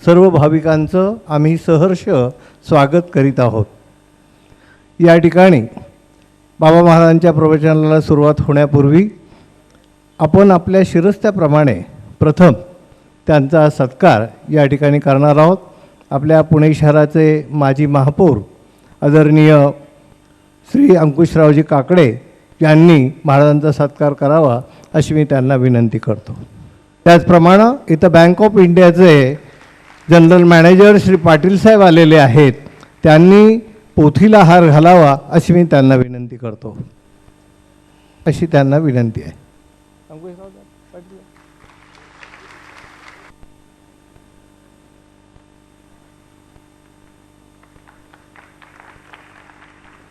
सर्व भाविकांचं आम्ही सहर्ष स्वागत करीत आहोत. या ठिकाणी बाबा महाराजांच्या प्रवचनाला सुरुवात होण्यापूर्वी आपण आपल्या शिरस्त्याप्रमाणे प्रथम त्यांचा सत्कार या ठिकाणी करणार आहोत. आपल्या पुणे शहराचे माजी महापौर आदरणीय श्री अंकुशरावजी काकडे यांनी महाराजांचा सत्कार करावा अशी मी त्यांना विनंती करतो. त्याचप्रमाणे इथं बँक ऑफ इंडियाचे जनरल मॅनेजर श्री पाटील साहेब आलेले आहेत. त्यांनी पोथीला हार घालावा अशी मी त्यांना विनंती करतो. अशी त्यांना विनंती आहे.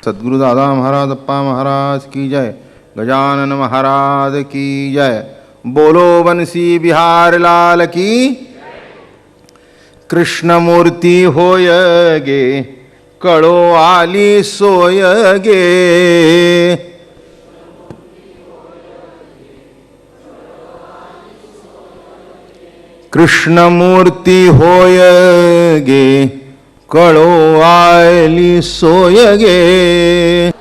सद्गुरु दादा महाराज अप्पा महाराज की जय. गजानन महाराज की जय. बोलो बंसी बिहार लाल की. कृष्ण मूर्ती होय गे कळो आली सोय गे. कृष्ण मूर्ती होय गे कळो आली सोय गे.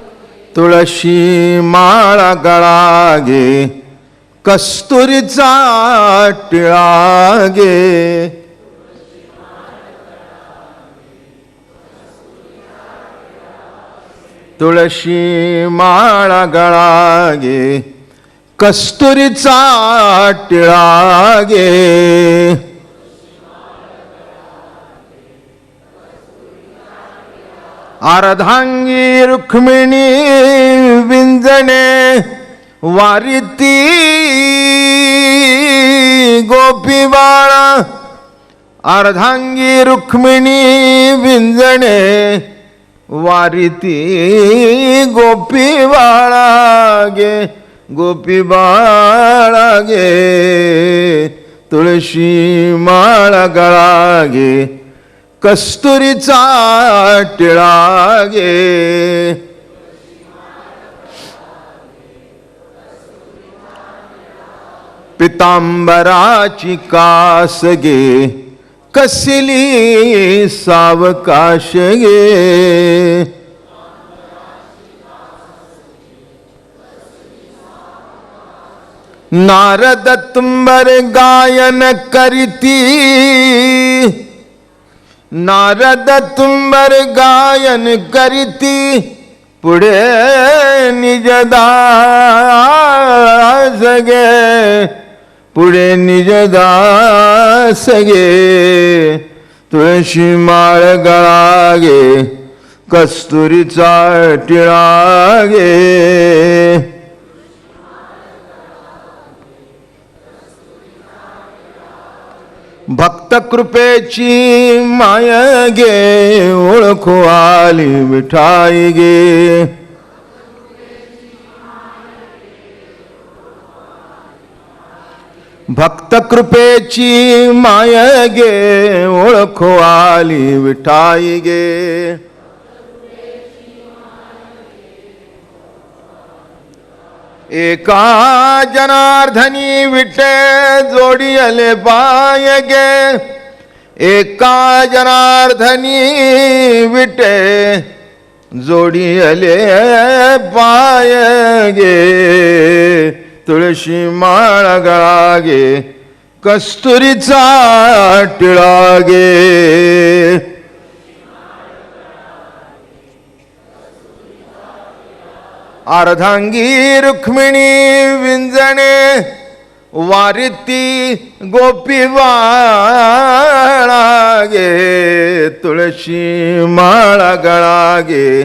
तुळशी माळा गळा गे कस्तुरीचा टिळा गे. तुळशी माळा गळा गे कस्तुरीचा टिळा गे. अर्धांगी रुक्मिणी विंजणे वारिती गोपी बाळा. अर्धांगी रुक्मिणी विंजणे वारिती गोपी बाळा गे. गोपी बाळा गे. तुळशी माळा गळा गे कस्तुरीचा टिळा गे. पितांबराची कास गे कसली सावकाश गे. नारद तुंबर गायन करीती. नारद तुंबर गायन करीती पुढे निजदास गे. पुढे निजदास गे. तुळशी माळ गळा गे कस्तुरीचा टिळा गे. भक्त कृपेची माय गे ओळखू आली विठाई गे. भक्त कृपेची माय गे ओळखू आली विठाई गे. एका जनार्दनी विटे जोडियले पाय गे. एका जनार्दनी विटे जोडियले पाय गे. तुळशी माळ गळा गे कस्तुरीचा टिळा गे. अर्धांगी रुक्मिणी विंजणे वारिती गोपी बाळा गे. तुळशी माळा गळा गे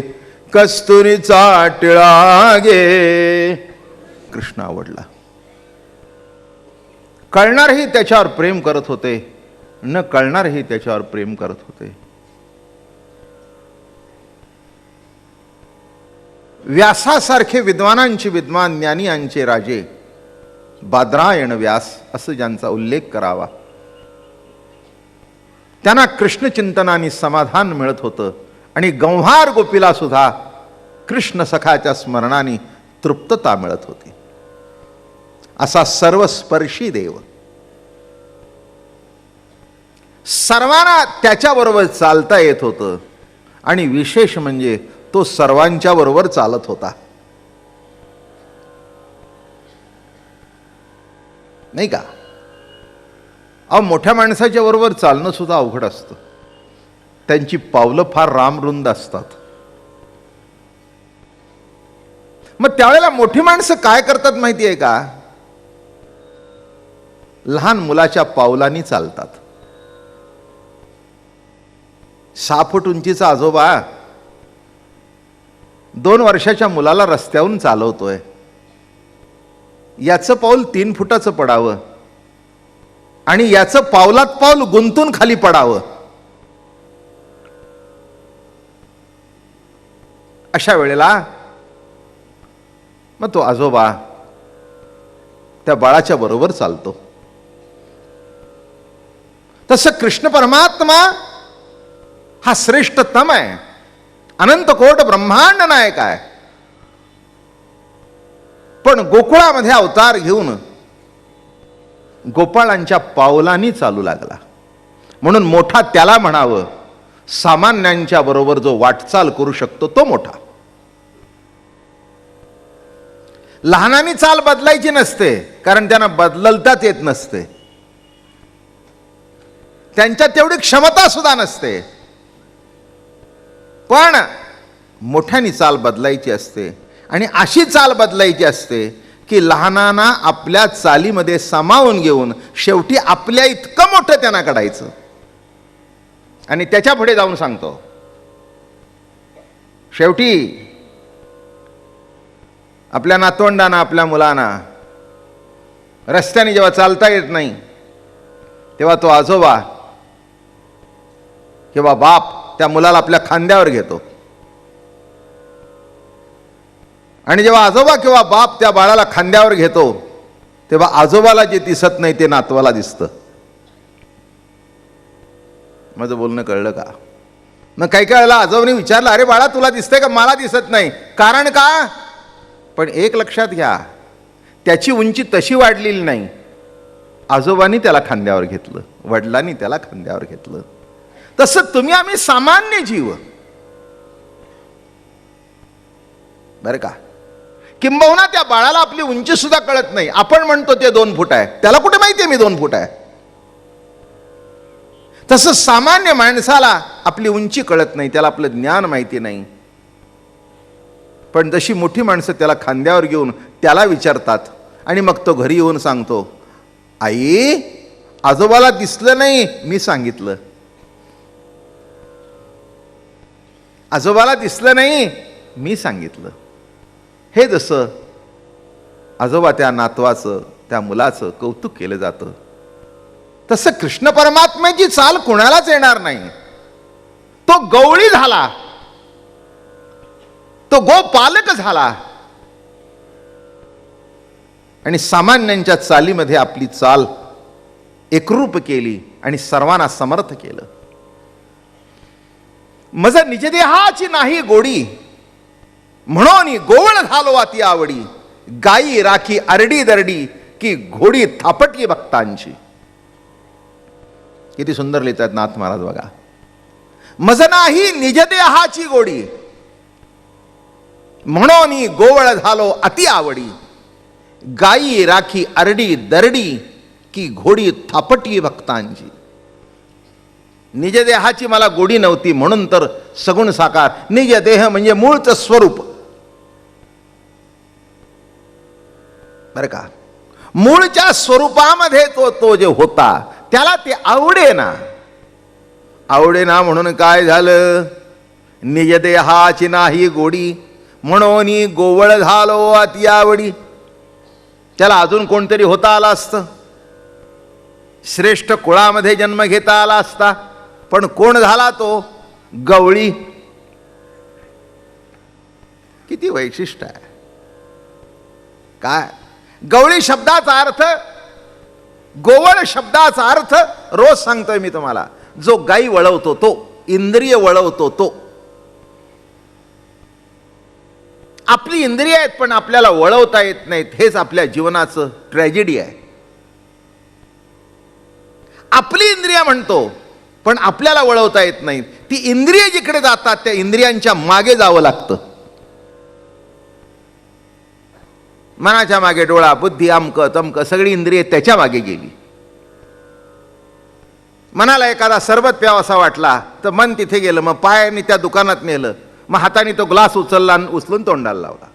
कस्तुरीचा टिळा गे. कृष्ण आवडला. कळणारही त्याच्यावर प्रेम करत होते, न कळणारही त्याच्यावर प्रेम करत होते. व्यासासारखे विद्वानांचे विद्वान, ज्ञानियांचे राजे, बादरायण व्यास असं ज्यांचा उल्लेख करावा, त्यांना कृष्णचिंतनाने समाधान मिळत होतं. आणि गंव्हार गोपीला सुद्धा कृष्ण सखाच्या स्मरणाने तृप्तता मिळत होती. असा सर्वस्पर्शी देव, सर्वांना त्याच्याबरोबर चालता येत होतं आणि विशेष म्हणजे तो सर्वांच्या बरोबर चालत होता, नाही का? अहो, मोठ्या माणसाच्या बरोबर चालणं सुद्धा अवघड असतं. त्यांची पावलं फार रामरुंद असतात. मग त्यावेळेला मोठी माणसं काय करतात माहिती आहे का? लहान मुलाच्या पावलांनी चालतात. 6 फूट उंचीचा आजोबा 2 वर्षाच्या मुलाला रस्त्यावरून चालवतोय. याचं पाऊल 3 फुटाचं पडावं आणि याचं पावलात पाऊल गुंतून खाली पडावं, अशा वेळेला मग तो आजोबा त्या बाळाच्या बरोबर चालतो. तसं कृष्ण परमात्मा हा श्रेष्ठतम आहे, अनंत कोट ब्रह्मांड नायक आहे. पण गोकुळामध्ये अवतार घेऊन गोपाळांच्या पावलांनी चालू लागला. म्हणून मोठा त्याला म्हणावं, सामान्यांच्या बरोबर जो वाटचाल करू शकतो तो मोठा. लहानांनी चाल बदलायची नसते, कारण त्यांना बदलताच येत नसते, त्यांच्यात तेवढी क्षमता सुद्धा नसते. पण मोठ्यानी चाल बदलायची असते आणि अशी चाल बदलायची असते की लहानांना आपल्या चालीमध्ये सामावून घेऊन शेवटी आपल्या इतकं मोठं त्यांना काढायचं. आणि त्याच्या पुढे जाऊन सांगतो, शेवटी आपल्या नातवंडांना, आपल्या मुलांना रस्त्याने जेव्हा चालता येत नाही, तेव्हा तो आजोबा किंवा बाप त्या मुलाला आपल्या खांद्यावर घेतो. आणि जेव्हा आजोबा किंवा बाप त्या बाळाला खांद्यावर घेतो, तेव्हा आजोबाला जे दिसत नाही ते नातवाला दिसतं. माझं बोलणं कळलं का? मग काही वेळेला आजोबाने विचारलं, अरे बाळा तुला दिसतंय का? मला दिसत नाही. कारण का? पण एक लक्षात घ्या, त्याची उंची तशी वाढलेली नाही. आजोबांनी त्याला खांद्यावर घेतलं, वडिलांनी त्याला खांद्यावर घेतलं. तसं तुम्ही आम्ही सामान्य जीव, बरं का? किंबहुना त्या बाळाला आपली उंची सुद्धा कळत नाही. आपण म्हणतो ते 2 फूट आहे, त्याला कुठे माहिती आहे मी 2 फूट आहे? तसं सामान्य माणसाला आपली उंची कळत नाही, त्याला आपलं ज्ञान माहिती नाही. पण जशी मोठी माणसं त्याला खांद्यावर घेऊन त्याला विचारतात आणि मग तो घरी येऊन सांगतो, आई आजोबाला दिसलं नाही, मी सांगितलं. आजोबाला दिसलं नाही, मी सांगितलं. हे जसं आजोबा त्या नातवाचं, त्या मुलाचं कौतुक केलं जातं, तसं कृष्ण परमात्म्याची चाल कुणालाच येणार नाही. तो गवळी झाला, तो गोपालक झाला आणि सामान्यांच्या चालीमध्ये आपली चाल एकरूप केली आणि सर्वांना समर्थ केलं. मज निजदेहाची नाही गोडी, म्हणून गोवळ झालो अति आवडी. गायी राखी अरडी दरडी, की घोडी थापटली भक्तांची. किती सुंदर लिहितात नाथ महाराज बघा. मज नाही निजदेहाची गोडी, म्हणून गोवळ झालो अति आवडी. गायी राखी अरडी दरडी, की घोडी थापटली भक्तांची. निज देहाची मला गोडी नव्हती, म्हणून तर सगुण साकार. निज देह म्हणजे मूळचं स्वरूप, बरं का? मूळच्या स्वरूपामध्ये तो जे होता त्याला ते आवडेना. आवडेना म्हणून काय झालं? निज देहाची नाही गोडी, म्हणून गोवळ झालो अति आवडी. त्याला अजून कोणतरी होता आला असतं, श्रेष्ठ कुळामध्ये जन्म घेता आला असता, पण कोण झाला तो? गवळी. किती वैशिष्ट्य आहे काय? गवळी शब्दाचा अर्थ, गोवळ शब्दाचा अर्थ रोज सांगतोय मी तुम्हाला. जो गाई वळवतो तो, इंद्रिय वळवतो तो. आपली इंद्रिय आहेत पण आपल्याला वळवता येत नाहीत, हेच आपल्या जीवनाचं ट्रॅजेडी आहे. आपली इंद्रिय म्हणतो पण आपल्याला वळवता येत नाही. ती इंद्रिय जिकडे जातात त्या इंद्रियांच्या मागे जावं लागतं. मनाच्या मागे डोळा, बुद्धी, अमकं तमकं सगळी इंद्रिय त्याच्या मागे गेली. मनाला एखादा सरबत प्यावासा वाटला तर मन तिथे गेलं, मग पायाने त्या दुकानात नेलं, मग हाताने तो ग्लास उचलला आणि उचलून तोंडाला लावला.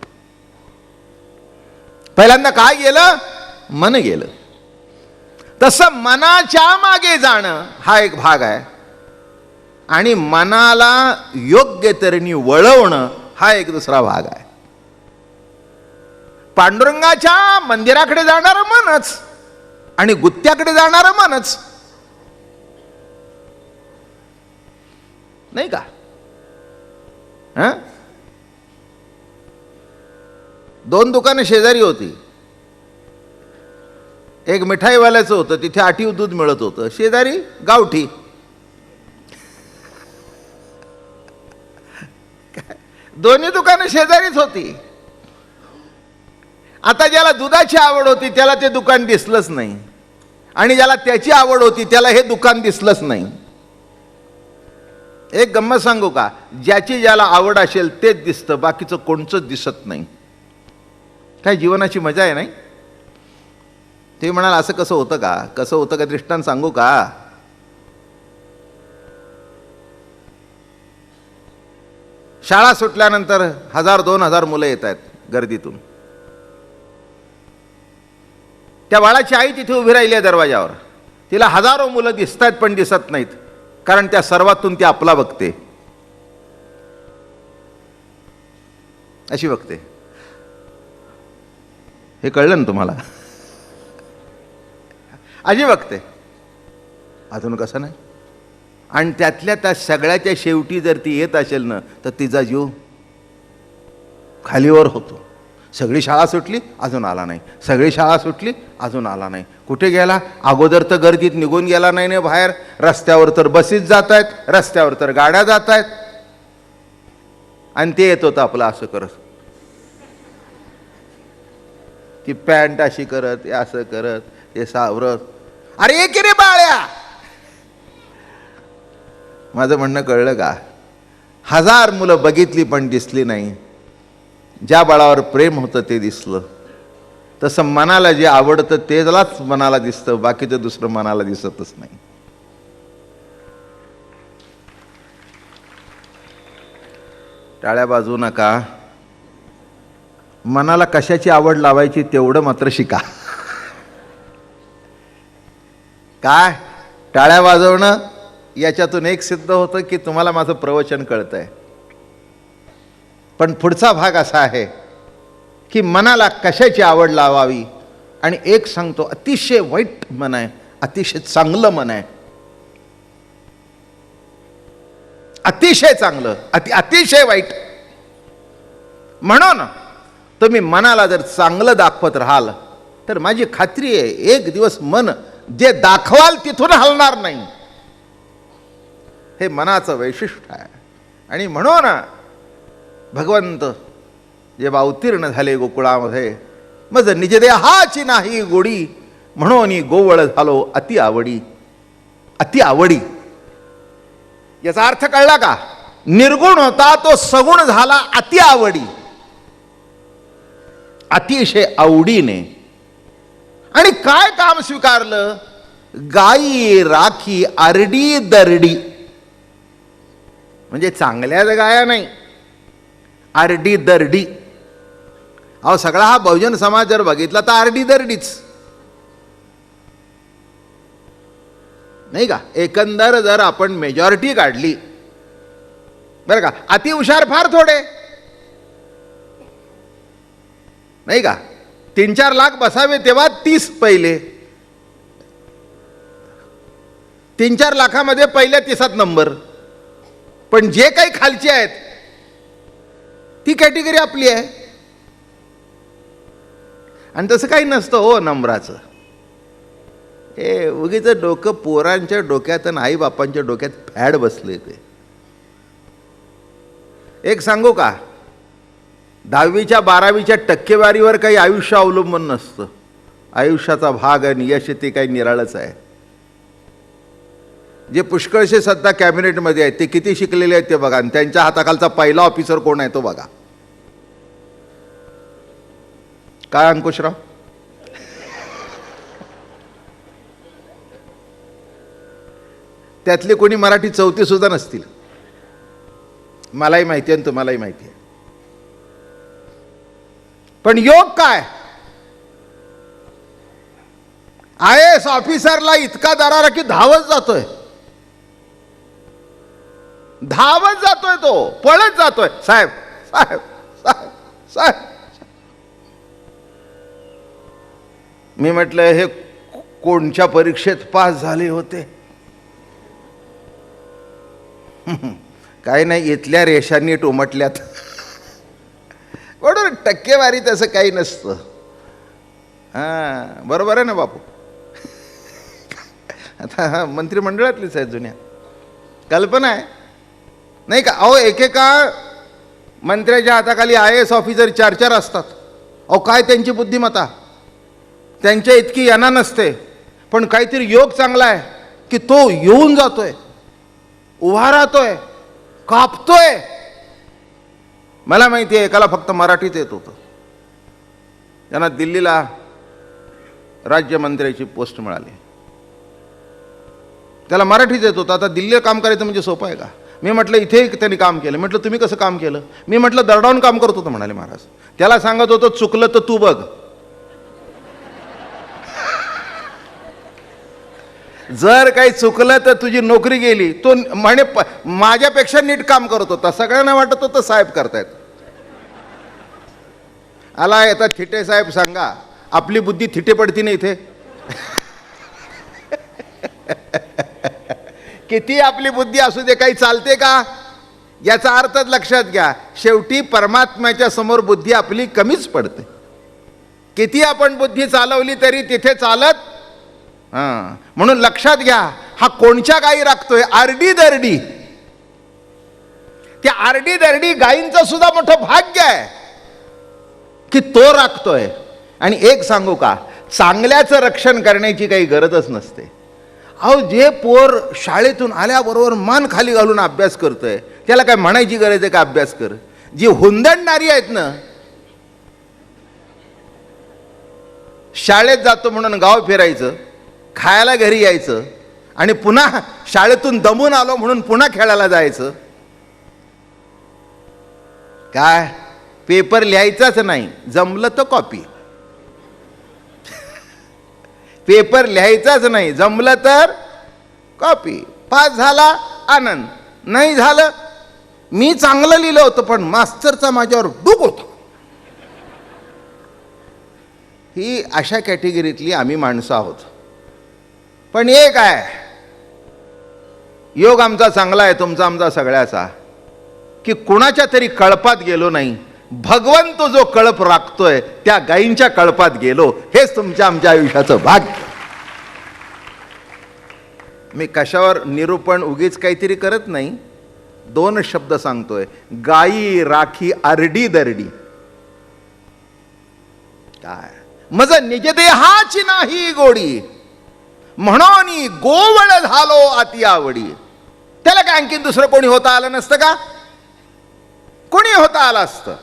पहिल्यांदा काय गेलं? मन गेलं. तसं मनाच्या मागे जाणं हा एक भाग आहे आणि मनाला योग्य तऱ्हेने वळवणं हा एक दुसरा भाग आहे. पांडुरंगाच्या मंदिराकडे जाणारं मनच आणि गुत्त्याकडे जाणारं मनच, नाही का? दोन दुकानं शेजारी होती. एक मिठाईवाल्याचं होतं, तिथे आठीव दूध मिळत होतं. शेजारी गावठी. दोन्ही दुकानं शेजारीच होती. आता ज्याला दुधाची आवड होती त्याला ते दुकान दिसलंच नाही आणि ज्याला त्याची आवड होती त्याला हे दुकान दिसलंच नाही. एक गंमत सांगू का? ज्याची ज्याला आवड असेल तेच दिसतं, बाकीचं कोणचंच दिसत नाही. काय जीवनाची मजा आहे, नाही? ते म्हणाल असं कसं होतं का? कसं होतं का दृष्टांत सांगू का? शाळा सुटल्यानंतर 1000-2000 मुलं येत आहेत गर्दीतून. त्या बाळाची आई तिथे उभी राहिली आहे दरवाजावर. तिला हजारो मुलं दिसत आहेत पण दिसत नाहीत, कारण त्या सर्वातून ती आपला बघते. अशी बघते. हे कळलं ना तुम्हाला? अशी बघते. अजून कसं नाही? आणि त्यातल्या त्या सगळ्याच्या शेवटी जर ती येत असेल ना तर तिचा जीव खालीवर होतो. सगळी शाळा सुटली, अजून आला नाही. सगळी शाळा सुटली, अजून आला नाही. कुठे गेला? अगोदर तर गर्दीत निघून गेला नाही ना बाहेर. रस्त्यावर तर बसेस जात आहेत, रस्त्यावर तर गाड्या जात आहेत, आणि ते येत होतं आपलं असं करत, ती पॅन्ट अशी करत, असं करत, ते सावरत. अरे एक रे बाळ्या, माझं म्हणणं कळलं का? 1000 मुलं बघितली पण दिसली नाही. ज्या बाळावर प्रेम होतं ते दिसलं. तसं मनाला जे आवडतं तेलाच मनाला दिसतं, बाकीचं दुसरं मनाला दिसतच नाही. टाळ्या वाजवू नका. मनाला कशाची आवड लावायची तेवढं मात्र शिका. काय टाळ्या वाजवणं याच्यातून एक सिद्ध होतं की तुम्हाला माझं प्रवचन कळतंय. पण पुढचा भाग असा आहे की मनाला कशाची आवड लावावी. आणि एक सांगतो, अतिशय वाईट मन आहे, अतिशय चांगलं मन आहे. अतिशय चांगलं, अतिशय वाईट. म्हणून तुम्ही मनाला जर चांगलं दाखवत राहाल तर माझी खात्री आहे एक दिवस मन जे दाखवाल तिथून हलणार नाही. हे मनाचं वैशिष्ट्य आहे. आणि म्हणून भगवंत जेव्हा अवतीर्ण झाले गोकुळामध्ये, मज निज देहाची नाही गोडी, म्हणून गोवळ झालो अति आवडी. अति आवडी याचा अर्थ कळला का? निर्गुण होता तो सगुण झाला अति आवडी, अतिशय आवडीने. आणि काय काम स्वीकारलं? गायी राखी आरडी दरडी. म्हणजे चांगल्याच गाया नाही, आरडी दरडी. अहो सगळा हा बहुजन समाज जर बघितला तर आरडी दरडीच, नाही का? एकंदर जर आपण मेजॉरिटी काढली बरं का, अति हुशार फार थोडे, नाही का? 3-4 लाख बसावे तेव्हा 30 पहिले. 3-4 लाखामध्ये पहिल्या 30 नंबर. पण जे काही खालचे आहेत ती कॅटेगरी आपली आहे. आणि तसं काही नसतं हो नंबराचं. हे उगीच डोकं पोरांच्या डोक्यात आणि आई बापांच्या डोक्यात फॅड बसले. ते एक सांगू का? 10वीच्या 12वीच्या टक्केवारीवर काही आयुष्य अवलंबून नसतं. आयुष्याचा भाग आणि यश ते काही निराळच आहे. जे पुष्कळसे सध्या कॅबिनेटमध्ये आहेत ते किती शिकलेले आहेत ते बघा, आणि त्यांच्या हाताखालचा पहिला ऑफिसर कोण आहे तो बघा. काय अंकुशराव? त्यातले कोणी मराठी चौथी सुद्धा नसतील. मलाही माहिती आहे आणि तुम्हालाही माहिती आहे. पण योग काय? IAS ऑफिसरला इतका दरारा की धावत जातोय, धावत जातोय, तो पळत जातोय, साहेब साहेब साहेब साहेब. मी म्हटलं हे कोणत्या परीक्षेत पास झाले होते? काही नाही, इथल्या रेषांनी टोमटल्यात. बरोबर, टक्केवारी तसं काही नसतं. हां, बरोबर आहे ना बापू? आता मंत्रिमंडळातलीच आहे, जुन्या कल्पना आहे नाही का? अहो, एकेका मंत्र्याच्या हाताखाली IAS ऑफिसर 4-4 असतात. अहो, काय त्यांची बुद्धिमत्ता, त्यांच्या इतकी यांना नसते. पण काहीतरी योग चांगला आहे की तो येऊन जातोय, उभा राहतोय, कापतोय. मला माहिती आहे एकाला फक्त मराठीच येत होतं, त्यांना दिल्लीला राज्यमंत्र्याची पोस्ट मिळाली. त्याला मराठीच येत होतं. आता दिल्लीला काम करायचं म्हणजे सोपं आहे का? मी म्हटलं इथे त्यांनी काम केलं. म्हटलं तुम्ही कसं काम केलं? मी म्हटलं दरडावून काम करत होतं म्हणाले महाराज. त्याला सांगत होतो चुकलं तर तू बघ, जर काही चुकलं तर तुझी नोकरी गेली. तो म्हणे माझ्यापेक्षा नीट काम करत होता, सगळ्यांना वाटत होतं साहेब करतायत. आला येतात थिटे साहेब, सांगा आपली बुद्धी थिटे पडती नाही इथे. किती आपली बुद्धी असू दे, काही चालते का? याचा अर्थच लक्षात घ्या. शेवटी परमात्म्याच्या समोर बुद्धी आपली कमीच पडते. किती आपण बुद्धी चालवली तरी तिथे चालत. हां, म्हणून लक्षात घ्या, हा कोणच्या गायी राखतोय? आरडी दरडी. त्या आरडी दरडी गायींचं सुद्धा मोठं भाग्य आहे की तो राखतोय. आणि एक सांगू का, चांगल्याचं रक्षण करण्याची काही गरजच नसते. अहो, जे पोर शाळेतून आल्याबरोबर मान खाली घालून अभ्यास करतोय त्याला काय म्हणायची गरज आहे का अभ्यास कर? जी हुंदडणारी आहेत ना, शाळेत जातो म्हणून गाव फिरायचं, खायला घरी यायचं आणि पुन्हा शाळेतून दमून आलो म्हणून पुन्हा खेळायला जायचं. काय पेपर लिहायचाच नाही, जमलं तर कॉपी. पेपर लिहायचाच नाही, जमलं तर कॉपी. पास झाला आनंद, नाही झालं मी चांगलं लिहिलं होतं पण मास्तरचा माझ्यावर डूक होता. ही अशा कॅटेगरीतली आम्ही माणसं आहोत. पण एक आहे, योग आमचा चांगला आहे, तुमचा आमचा सगळ्याचा, की कुणाच्या तरी कळपात गेलो नाही. भगवंत जो कळप राखतोय त्या गायींच्या कळपात गेलो. हेच तुमच्या आमच्या आयुष्याचं भाग्य. मी कशावर निरूपण उगीच काहीतरी करत नाही, 2 शब्द सांगतोय. गायी राखी आरडी दरडी. काय मज निज देहाची नाही गोडी, म्हणून गोवळ झालो अति आवडी. त्याला काय आणखीन दुसरं कोणी होता आलं नसतं का? कोणी होता आलं असतं.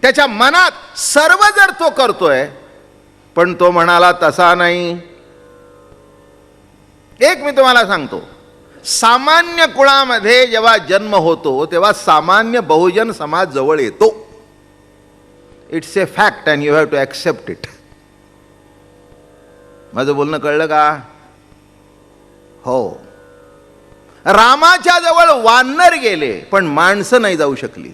त्याच्या मनात सर्व जर तो करतोय, पण तो म्हणाला तसा नाही. एक मी तुम्हाला सांगतो, सामान्य कुळामध्ये जेव्हा जन्म होतो तेव्हा सामान्य बहुजन समाज जवळ येतो. It's a fact and you have to accept it. माझं बोलणं कळलं का? हो, रामाच्या जवळ वानर गेले पण माणसं नाही जाऊ शकली.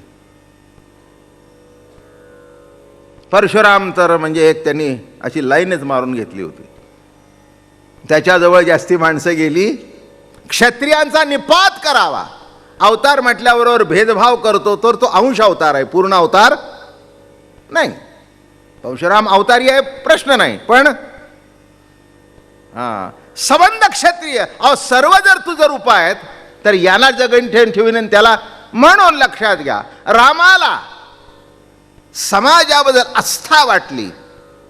परशुराम तर म्हणजे एक त्यांनी अशी लाईनच मारून घेतली होती. त्याच्याजवळ जास्ती माणसं गेली. क्षत्रियांचा निपात करावा, अवतार म्हटल्याबरोबर भेदभाव करतो तर तो अंश अवतार आहे, पूर्ण अवतार नाही. परशुराम अवतारी आहे, प्रश्न नाही, पण संबंध क्षत्रिय. अहो, सर्व जर तुझं रूप आहेत तर याला जगण ठेवीन त्याला. म्हणून लक्षात घ्या, रामाला समाजाबद्दल आस्था वाटली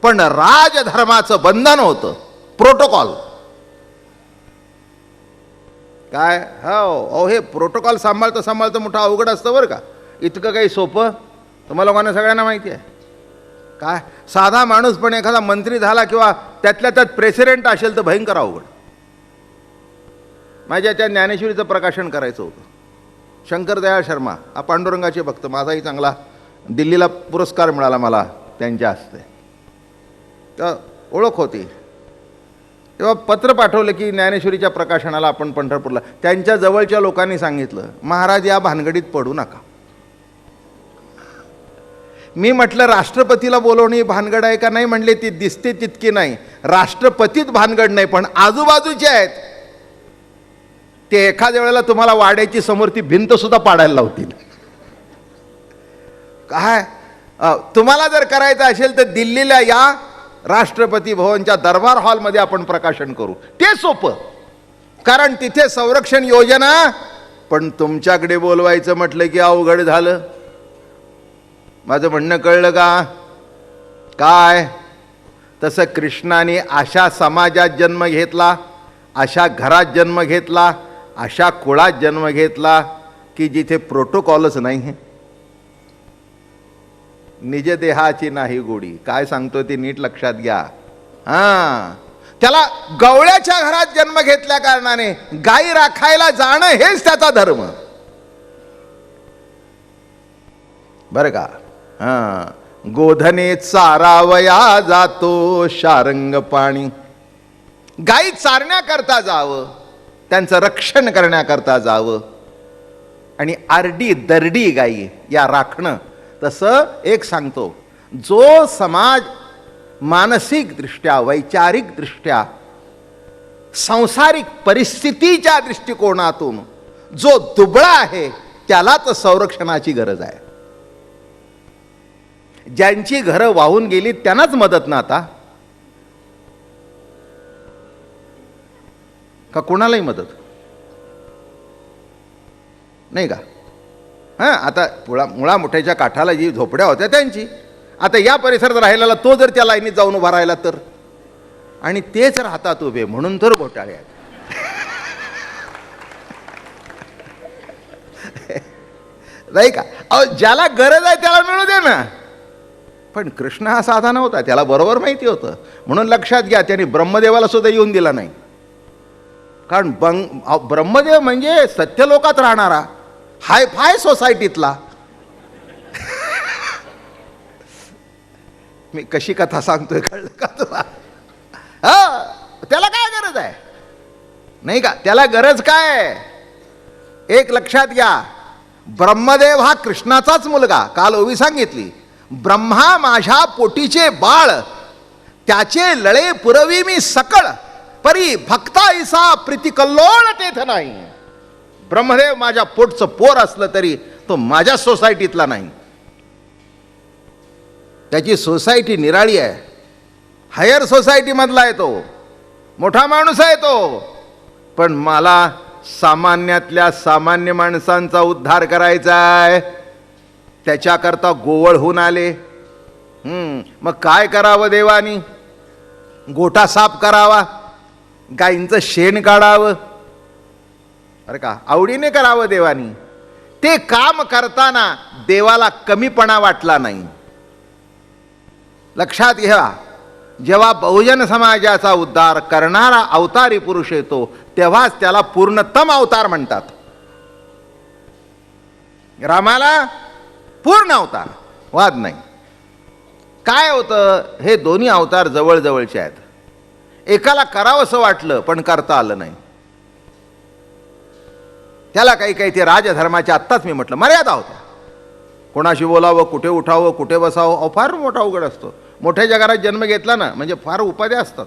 पण राजधर्माचं बंधन होतं, प्रोटोकॉल. काय हो अहो हे प्रोटोकॉल सांभाळतं मोठं अवघड असतं बरं का. इतकं काही सोपं तुम्हाला लोकांना सगळ्यांना माहिती आहे. काय साधा माणूस पण एखादा मंत्री झाला किंवा त्यातल्या त्यात प्रेसिडेंट असेल तर भयंकर अवघड. माझ्या त्या ज्ञानेश्वरीचं प्रकाशन करायचं होतं. शंकर दयाळ शर्मा हा पांडुरंगाचे भक्त, माझाही चांगला दिल्लीला पुरस्कार मिळाला मला त्यांच्या हस्ते, तर ओळख होती. तेव्हा पत्र पाठवलं की ज्ञानेश्वरीच्या प्रकाशनाला आपण पंढरपूरला. त्यांच्या जवळच्या लोकांनी सांगितलं महाराज या भानगडीत पडू नका. मी म्हटलं राष्ट्रपतीला बोलवणे ही भानगड आहे का? नाही म्हणले ती दिसते तितकी नाही. राष्ट्रपतीत भानगड नाही पण आजूबाजूचे आहेत ते एखाद्या वेळेला तुम्हाला वाड्याची समोर ती भिंत सुद्धा पाडायला लावतील. काय तुम्हाला जर करायचं असेल तर दिल्लीला या, राष्ट्रपती भवनच्या दरबार हॉलमध्ये आपण प्रकाशन करू. ते सोपं, कारण तिथे संरक्षण योजना. पण तुमच्याकडे बोलवायचं म्हटलं की अवघड झालं. माझं म्हणणं कळलं का? काय तसं कृष्णाने अशा समाजात जन्म घेतला, अशा घरात जन्म घेतला, अशा कुळात जन्म घेतला की जिथे प्रोटोकॉलच नाही. निज देहाची नाही गोडी. काय सांगतो ते नीट लक्षात घ्या. हां, त्याला गवळ्याच्या घरात जन्म घेतल्या कारणाने गाई राखायला जाणं हेच त्याचा धर्म बरं का. हां, गोधने चारावया जातो शारंग पाणी. गाई चारण्याकरता जावं, त्यांचं रक्षण करण्याकरता जावं, आणि आरडी दरडी गाई या राखणं. तसं एक सांगतो, जो समाज मानसिकदृष्ट्या, वैचारिकदृष्ट्या, सांसारिक परिस्थितीच्या दृष्टिकोनातून जो दुबळा आहे त्यालाच संरक्षणाची गरज आहे. ज्यांची घरं वाहून गेली त्यांनाच मदत ना आता का कोणालाही मदत नाही का? हां, आता मुळा मोठ्याच्या काठाला जी झोपड्या होत्या त्यांची, आता या परिसरात राहिलेला तो जर त्या लाईनीत जाऊन उभा राहिला तर, आणि तेच राहतात उभे म्हणून तर घोटाळे आहेत. नाही का? अहो, ज्याला गरज आहे त्याला मिळू दे ना. पण कृष्ण हा साधा नव्हता, त्याला बरोबर माहिती होतं. म्हणून लक्षात घ्या, त्याने ब्रह्मदेवाला सुद्धा येऊन दिला नाही. कारण ब्रह्मदेव म्हणजे सत्यलोकात राहणारा हाय फाय सोसायटीतला. मी कशी कथा सांगतोय कळलं का तुला? हा, त्याला काय गरज आहे नाही का? त्याला गरज काय? एक लक्षात घ्या, ब्रह्मदेव हा कृष्णाचाच मुलगा. काल ओवी सांगितली, ब्रह्मा माझ्या पोटीचे बाळ, त्याचे लळे पुरवी मी सकळ, परी भक्ता ईसा प्रीती कल्लोळ तेथ नाही. ब्रह्मदेव माझ्या पोटचं पोर असलं तरी तो माझ्या सोसायटीतला नाही. त्याची सोसायटी निराळी आहे, हायर सोसायटी मधला आहे, तो मोठा माणूस आहे तो. पण मला सामान्यातल्या सामान्य माणसांचा उद्धार करायचा आहे, त्याच्याकरता गोवळ होऊन आले. मग काय करावं देवानी? गोठा साफ करावा, गाईंचं शेण काढावं, अरे का आवडीने करावं देवानी. ते काम करताना देवाला कमीपणा वाटला नाही. लक्षात घ्या, जेव्हा बहुजन समाजाचा उद्धार करणारा अवतारी पुरुष येतो तेव्हाच त्याला पूर्णतम अवतार म्हणतात. रामाला पूर्ण अवतार, वाद नाही. काय होतं, हे दोन्ही अवतार जवळजवळचे आहेत. एकाला करावंसं वाटलं पण करता आलं नाही. त्याला काही काही ते राजधर्माच्या, आत्ताच मी म्हटलं, मर्यादा होत्या. कोणाशी बोलावं, कुठे उठावं, कुठे बसावं, अहो फार मोठा अवघड असतो. मोठ्या जगात जन्म घेतला ना म्हणजे फार उपाध्या असतात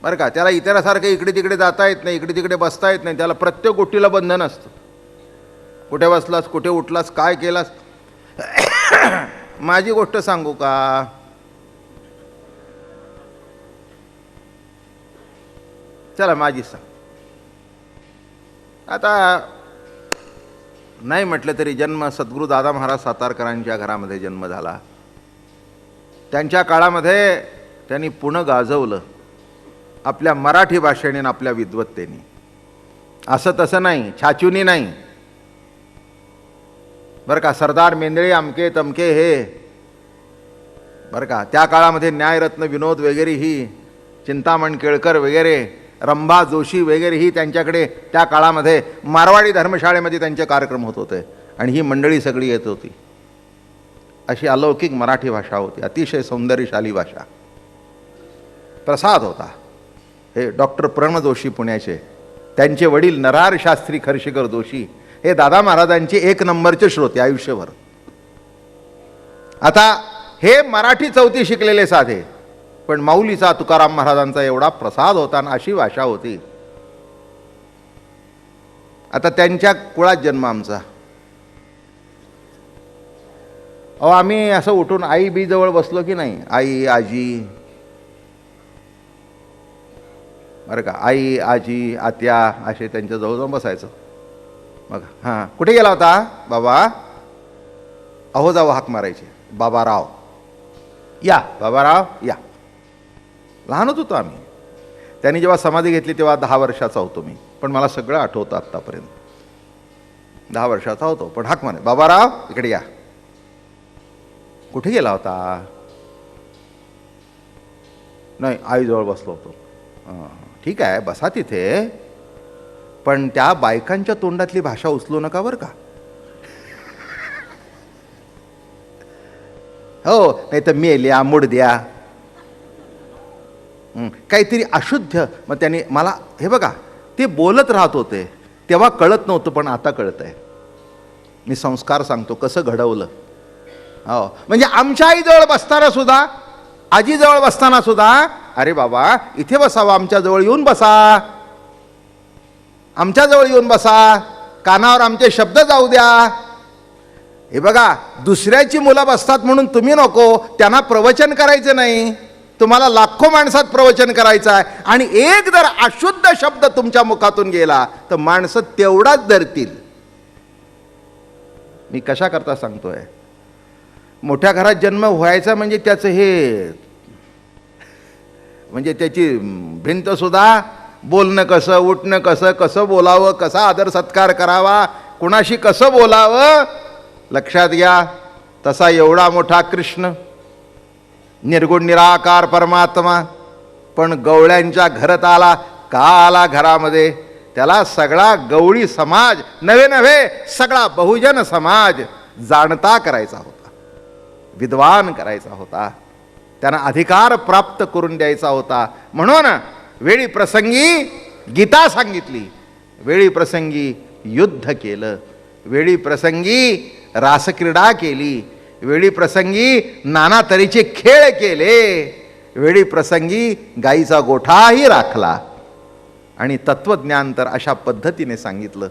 बरं का. त्याला इतरासारखं इकडे तिकडे जाता येत नाही, इकडे तिकडे बसता येत नाही. त्याला प्रत्येक गोष्टीला बंधन असतं. कुठे बसलास, कुठे उठलास, काय केलास. माझी गोष्ट सांगू का? चला माझी सांग. आता नाही म्हटलं तरी जन्म सद्गुरू दादा महाराज सातारकरांच्या घरामध्ये जन्म झाला. त्यांच्या काळामध्ये त्यांनी पुणं गाजवलं आपल्या मराठी भाषेने आणि आपल्या विद्वत्तेने. असं तसं नाही, छाचुनी नाही बरं का. सरदार मेंदळे अमके तमके हे बरं का. त्या काळामध्ये न्यायरत्न विनोद वगैरे ही, चिंतामण केळकर वगैरे, रंभा जोशी वगैरे ही त्यांच्याकडे त्या काळामध्ये मारवाडी धर्मशाळेमध्ये त्यांचे कार्यक्रम होत होते आणि ही मंडळी सगळी येत होती. अशी अलौकिक मराठी भाषा होती, अतिशय सौंदर्यशाली भाषा. प्रसाद होता. हे डॉक्टर प्रण जोशी पुण्याचे, त्यांचे वडील नरार शास्त्री खर्शीकर जोशी हे दादा महाराजांचे एक नंबरचे श्रोते आयुष्यभर. आता हे मराठी चौथी शिकलेले साधे, पण माऊलीचा तुकाराम महाराजांचा एवढा प्रसाद होता आणि अशी भाषा होती. आता त्यांच्या कुळात जन्म आमचा. अहो आम्ही असं उठून आई बी जवळ बसलो की नाही, आई आजी बरं का, आई आजी आत्या असे त्यांच्या जवळ जाऊन बसायचं. मग हां कुठे गेला होता बाबा, अहो जाऊ हाक मारायचे, बाबाराव या, बाबाराव या. लहानच होतो आम्ही. त्यांनी जेव्हा समाधी घेतली तेव्हा 10 वर्षाचा होतो मी, पण मला सगळं आठवतं आत्तापर्यंत. 10 वर्षाचा होतो, पण हाक मारे, बाबाराव इकडे या. कुठे गेला होता, नाही आईजवळ बसलो होतो. ठीक आहे बसा तिथे, पण त्या बायकांच्या तोंडातली भाषा उचलू नका बरं का. हो नाही तर मेल्या मुडद्या काहीतरी अशुद्ध. मग त्याने मला हे बघा, ते बोलत राहत होते तेव्हा कळत नव्हतं, पण आता कळत आहे. मी संस्कार सांगतो कसं घडवलं. हो म्हणजे आमच्या आईजवळ बसताना सुद्धा, आजीजवळ बसताना सुद्धा, अरे बाबा इथे बसावं, आमच्याजवळ येऊन बसा, आमच्याजवळ येऊन बसा, कानावर आमचे शब्द जाऊ द्या. हे बघा दुसऱ्याची मुलं बसतात म्हणून तुम्ही नको, त्यांना प्रवचन करायचं नाही. तुम्हाला लाखो माणसात प्रवचन करायचं आहे, आणि एक जर अशुद्ध शब्द तुमच्या मुखातून गेला तर माणसं तेवढाच धरतील. मी कशा करता सांगतोय, मोठ्या घरात जन्म व्हायचा म्हणजे त्याचं हे, म्हणजे त्याची भिंत सुद्धा, बोलणं कसं, उठणं कसं, कसं बोलावं, कसा आदर सत्कार करावा, कुणाशी कसं बोलावं, लक्षात घ्या. तसा एवढा मोठा कृष्ण, निर्गुण निराकार परमात्मा, पण गवळ्यांच्या घरात आला. का आला घरामध्ये, त्याला सगळा गवळी समाज नव्हे सगळा बहुजन समाज जाणता करायचा होता, विद्वान करायचा होता, त्यांना अधिकार प्राप्त करून द्यायचा होता. म्हणून वेळी प्रसंगी गीता सांगितली, वेळी प्रसंगी युद्ध केलं, वेळी प्रसंगी रासक्रीडा केली, वेळी प्रसंगी नाना तऱ्हेचे खेळ केले, वेळी प्रसंगी गाईचा गोठाही राखला. आणि तत्वज्ञान तर अशा पद्धतीने सांगितलं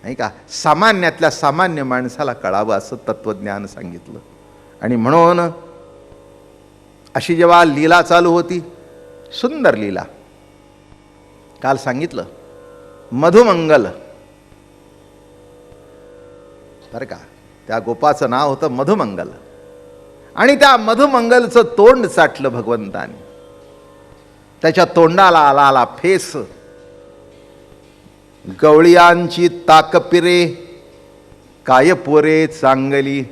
नाही का, सामान्यातल्या सामान्य माणसाला कळावं असं तत्वज्ञान सांगितलं. आणि म्हणून अशी जेव्हा लीला चालू होती, सुंदर लीला, काल सांगितलं मधुमंगल बरं का, त्या गोपाचं नाव होतं मधुमंगल. आणि त्या मधुमंगलचं तोंड चाटलं भगवंताने. त्याच्या तोंडाला आला फेस, गवळियांची ताकपिरे काय पोरे चांगली.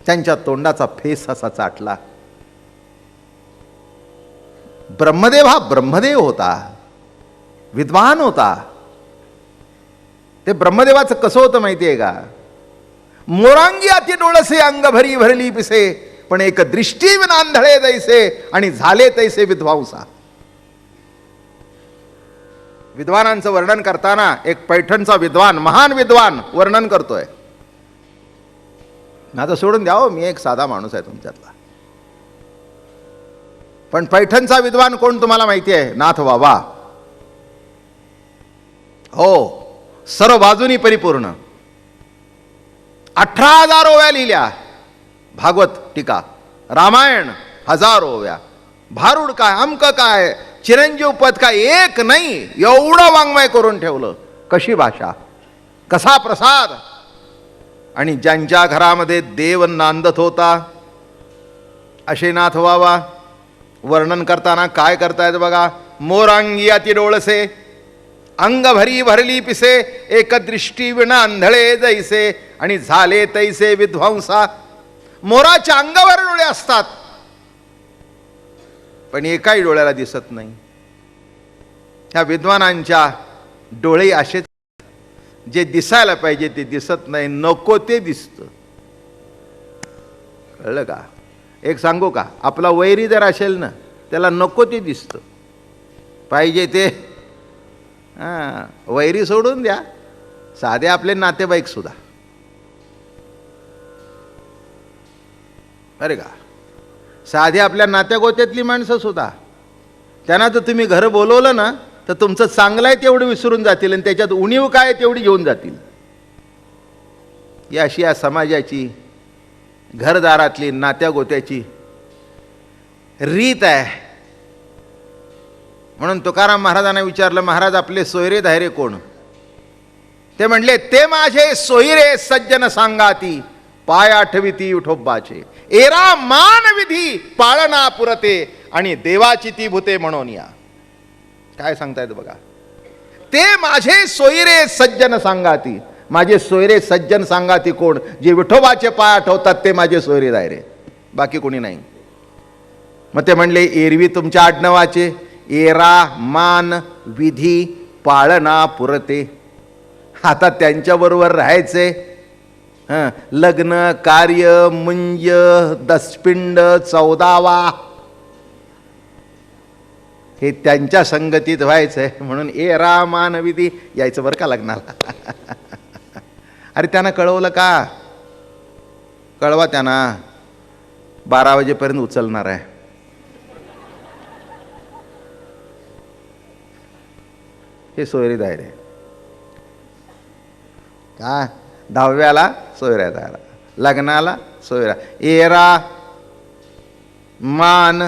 त्यांच्या तोंडाचा फेस असा चाटला. ब्रह्मदेव हा ब्रह्मदेव होता, विद्वान होता. ते ब्रह्मदेवाचं कसं होतं माहिती आहे का, मोरांगी अति डोळसे अंग भरी भरली पिसे, पण एक दृष्टी विनांधळे दैसे आणि झाले तैसे विद्वांसा. विद्वानांचं वर्णन करताना एक पैठणचा विद्वान, महान विद्वान वर्णन करतोय. आता सोडून द्यावं, मी एक साधा माणूस आहे तुमच्यातला. पण पैठणचा विद्वान कोण तुम्हाला माहिती आहे? नाथ बाबा. हो, सर्व बाजूनी परिपूर्ण. 18,000 ओव्या लिहिल्या, भागवत टीका, रामायण 1000 ओव्या, भारूड काय, अमक काय, चिरंजीव पद काय, एक नाही एवढं वाङ्मय करून ठेवलं. कशी भाषा, कसा प्रसाद. आणि ज्यांच्या घरामध्ये देव नांदत होता असे नाथ बाबा वर्णन करताना काय करतायत बघा. मोरांगी अति डोळसे, अंग भरी भरली पिसे, एक दृष्टी विना आंधळे जैसे, आणि झाले तैसे विध्वंसा. मोराच्या अंगावर डोळे असतात पण एकाही डोळ्याला दिसत नाही. ह्या विद्वानांच्या डोळे असेच, जे दिसायला पाहिजे ते दिसत नाही, नको ते दिसतं. कळलं का? एक सांगू का, आपला वैरी जर असेल ना, त्याला नको ते दिसतं, पाहिजे ते वैरी सोडून द्या, साधे आपले नातेवाईक सुद्धा. अरे का, साधे आपल्या नात्यागोत्यातली माणसं सुद्धा, त्यांना जर तुम्ही घर बोलवलं ना, तर तुमचं चांगलं आहे तेवढं विसरून जातील आणि त्याच्यात उणीव काय तेवढी घेऊन जातील. ही अशी या समाजाची, घरदारातली, नात्यागोत्याची रीत आहे. म्हणून तुकाराम महाराजांना विचारलं, महाराज आपले सोयरे धायरे कोण? ते म्हणले, ते माझे सोयरे सज्जन सांगाती, पाय आठविती विठोबाचे, एरा मान विधी पाळना पुरते, आणि देवाची ती भूते म्हणून या. काय सांगतायत बघा, ते माझे सोयरे सज्जन सांगाती. माझे सोयरे सज्जन सांगाती कोण? जे विठोबाचे पाय आठवतात ते माझे सोयरे धायरे, बाकी कोणी नाही. मग ते म्हणले, एरवी तुमच्या आडनावाचे एरा मान विधी पाळना पुरते. आता त्यांच्याबरोबर राहायचे, लग्न कार्य मुंज दसपिंड 14वा हे त्यांच्या संगतीत व्हायचंय. म्हणून एरा मान विधी यायचं बरं का लग्नाला. अरे त्यांना कळवलं का? कळवा त्यांना, 12 वाजेपर्यंत उचलणार आहे. हे सोयरे दायरे का? 10व्याला सोयऱ्या दायरा, लग्नाला सोयरा, एरा मान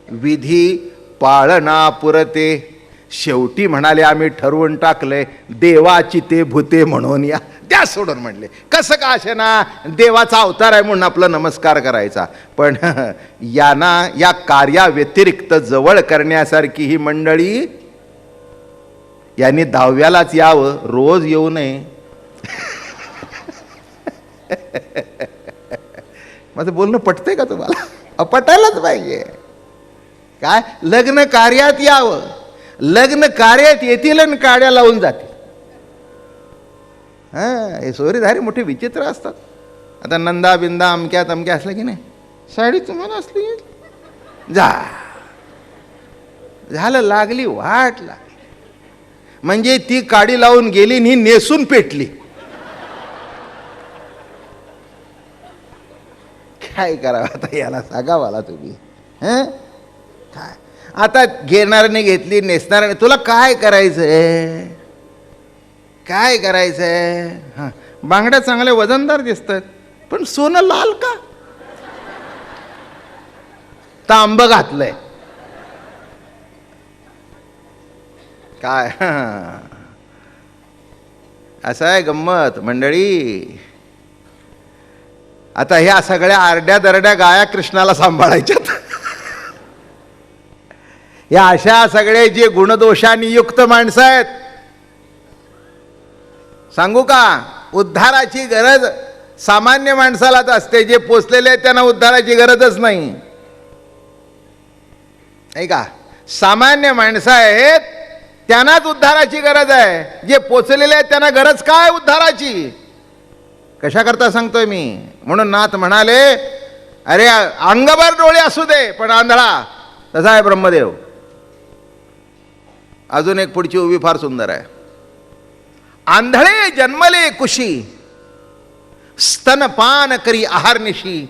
विधी पाळना पुरते. शेवटी म्हणाले, आम्ही ठरवून टाकलंय, देवाची ते भूते म्हणून या. त्या सोडून म्हणले, कसं का असे ना, देवाचा अवतार आहे म्हणून आपला नमस्कार करायचा. पण यांना या कार्याव्यतिरिक्त जवळ करण्यासारखी ही मंडळी, यांनी 10व्यालाच यावं, रोज येऊ नये. माझं बोलणं पटतंय का तुम्हाला? पटायलाच पाहिजे. काय, लग्न कार्यात यावं, लग्न कार्यात येतील आणि काड्या लावून जातील. हे सोयरीधारी मोठे विचित्र असतात. आता नंदा बिंदा अमक्या तमक्या असल्या की नाही, साडी तुम्हाला असली झालं, लागली वाट लागली, म्हणजे ती काडी लावून गेली आणि ही नेसून पेटली. काय करावं आता, याला सांगा मला तुम्ही. काय आता, घेणाऱ्याने घेतली, नेसणाऱ्याने, तुला काय करायचंय? काय करायचंय? हां, बांगड्या चांगल्या वजनदार दिसतात, पण सोनं लाल का? तांब घातलंय काय? असं आहे गंमत मंडळी. आता ह्या सगळ्या आरड्या दरड्या गाया कृष्णाला सांभाळायच्यात. या अशा सगळे जे गुणदोषांनी युक्त माणसं आहेत, सांगू का, उद्धाराची गरज सामान्य माणसालाच असते. जे पोचलेले आहेत त्यांना उद्धाराची गरजच नाही, नाही का? सामान्य माणसं आहेत त्यांनाच उद्धाराची गरज आहे. जे पोचलेले आहेत त्यांना गरज काय उद्धाराची? कशा करता सांगतोय मी? म्हणून नाथ म्हणाले, अरे अंगभर डोळे असू दे पण आंधळा तसा आहे ब्रह्मदेव. अजून एक पुढची उभी फार सुंदर आहे. आंधळे जन्मले कुशी, स्तनपान करी आहारनिशी,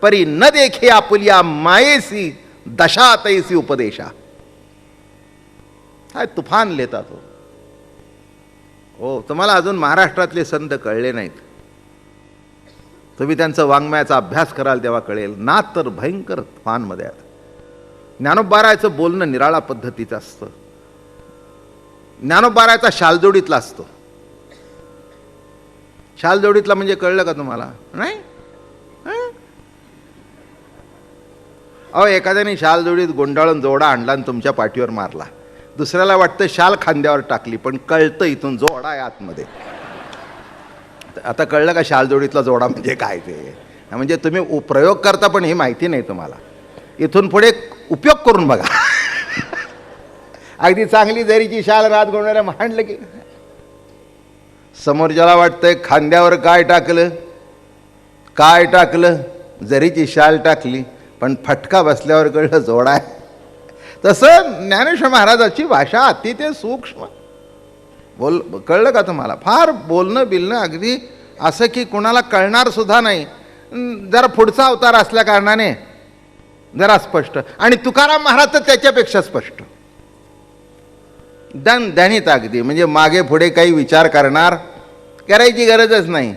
परी न देखे आपुलिया मायेसी, दशा तैसी उपदेशा. काय तुफान लिहितात हो. तुम्हाला अजून महाराष्ट्रातले संत कळले नाहीत. तुम्ही त्यांचं वाङ्मयाचा अभ्यास कराल तेव्हा कळेल. नाथ तर भयंकर तुफानमध्ये आहेत. ज्ञानोबारायचं बोलणं निराळा पद्धतीचं असतं. ज्ञानोबारायचा शालजोडीतला असतो. शालजोडीतला म्हणजे कळलं का तुम्हाला? नाही. अहो, एखाद्याने शालजोडीत गोंडाळून जोडा आणला आणि तुमच्या पाठीवर मारला, दुसऱ्याला वाटतं शाल खांद्यावर टाकली, पण कळतं इथून जोडा आहे आतमध्ये. आता कळलं का शालजोडीतला जोडा म्हणजे काय ते? म्हणजे तुम्ही प्रयोग करता पण ही माहिती नाही तुम्हाला. इथून पुढे उपयोग करून बघा. अगदी चांगली जरीची शाल रात गोंधळाला मांडलं की समोरच्याला वाटतंय खांद्यावर काय टाकलं, काय टाकलं, जरीची शाल टाकली, पण फटका बसल्यावर कळलं जोडा आहे. तसं ज्ञानेश्वर महाराजाची भाषा अतिशय सूक्ष्म. कळलं का तुम्हाला? फार बोलणं बिलणं अगदी असं की कुणाला कळणार सुद्धा नाही. जरा पुढचा अवतार असल्या कारणाने जरा स्पष्ट. आणि तुकाराम महाराज तर त्याच्यापेक्षा स्पष्ट, दणदणीत अगदी. म्हणजे मागे पुढे काही विचार करायची गरजच नाही.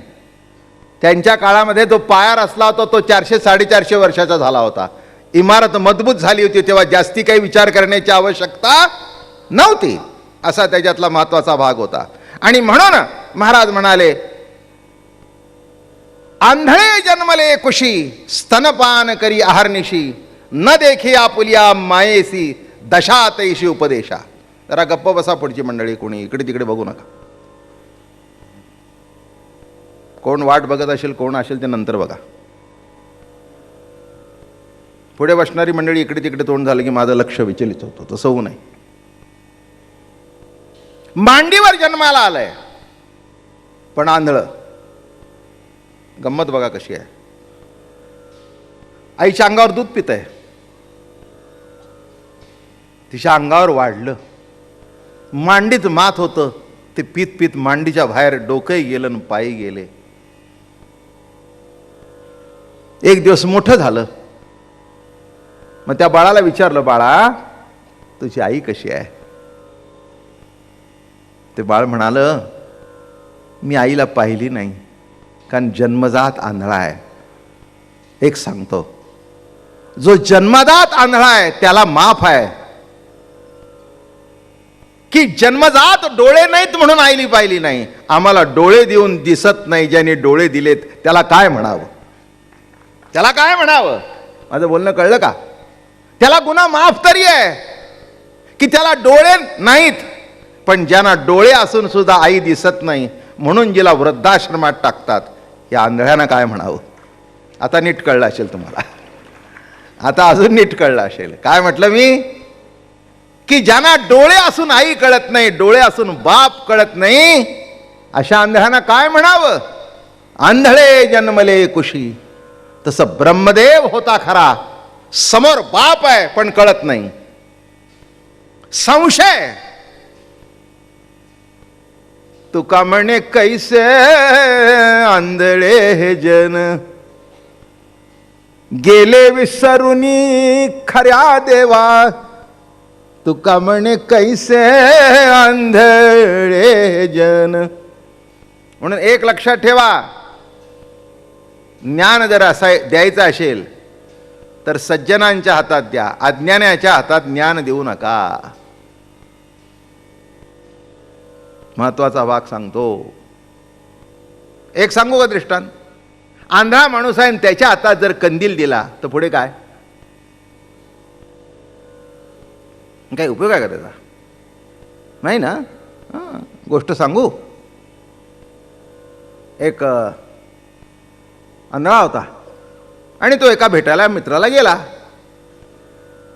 त्यांच्या काळामध्ये जो पायार असला होता तो 400-450 वर्षाचा झाला होता. इमारत मजबूत झाली होती, तेव्हा जास्ती काही विचार करण्याची आवश्यकता नव्हती. असा त्याच्यातला महत्वाचा भाग होता. आणि म्हणून महाराज म्हणाले, आंधळे जन्मले कुशी, स्तनपान करी आहारनिशी, न देखी आपुलिया मायेसी, दशा तैशी उपदेशा. जरा गप्प बसा पुढची मंडळी, कोणी इकडे तिकडे बघू नका. कोण वाट बघत असेल, कोण असेल ते नंतर बघा. पुढे बसणारी मंडळी इकडे तिकडे तोंड झालं की माझं लक्ष विचलित होतं. तसं होऊ नये. मांडीवर जन्माला आलंय पण आंधळ. गंमत बघा कशी आहे. आईच्या अंगावर दूध पित आहे, तिच्या अंगावर वाढलं, मांडीत मात होतं, ते पीत पीत मांडीच्या बाहेर डोकंही गेलं आणि पायी गेले. एक दिवस मोठं झालं. मग त्या बाळाला विचारलं, बाळा तुझी आई कशी आहे? ते बाळ म्हणालं, मी आईला पाहिली नाही, कारण जन्मजात आंधळा आहे. एक सांगतो, जो जन्मजात आंधळा आहे त्याला माफ आहे, की जन्मजात डोळे नाहीत म्हणून आईली पाहिली नाही. आम्हाला डोळे देऊन दिसत नाही, ज्याने डोळे दिलेत त्याला काय म्हणावं? त्याला काय म्हणावं? माझं बोलणं कळलं का? त्याला गुन्हा माफ तरी आहे की त्याला डोळे नाहीत, पण ज्यांना डोळे असून सुद्धा आई दिसत नाही म्हणून जिला वृद्धाश्रमात टाकतात, या आंधळ्यांना काय म्हणावं? आता नीट कळलं असेल तुम्हाला. आता अजून नीट कळलं असेल. काय म्हटलं मी? की ज्यांना डोळे असून आई कळत नाही, डोळे असून बाप कळत नाही, अशा आंधळ्यांना काय म्हणावं? आंधळे जन्मले कुशी. तसं ब्रह्मदेव होता खरा, समोर बाप आहे पण कळत नाही. संशय. तुका म्हणे कैसे आंधळे हे जन, गेले विसरुनी खऱ्या देवा. तुका म्हणे कैसे आंधळे जन. म्हणून एक लक्षात ठेवा, ज्ञान जर असा द्यायचं असेल तर सज्जनांच्या हातात द्या, अज्ञानाच्या हातात ज्ञान देऊ नका. महत्वाचा भाग सांगतो. एक सांगू का दृष्टांत? आंधळा माणूस आहे आणि त्याच्या हातात जर कंदील दिला तर पुढे काय? काही उपयोग आहे का त्याचा? नाही ना. गोष्ट सांगू. एक आंधळा होता आणि तो एका भेटायला मित्राला गेला.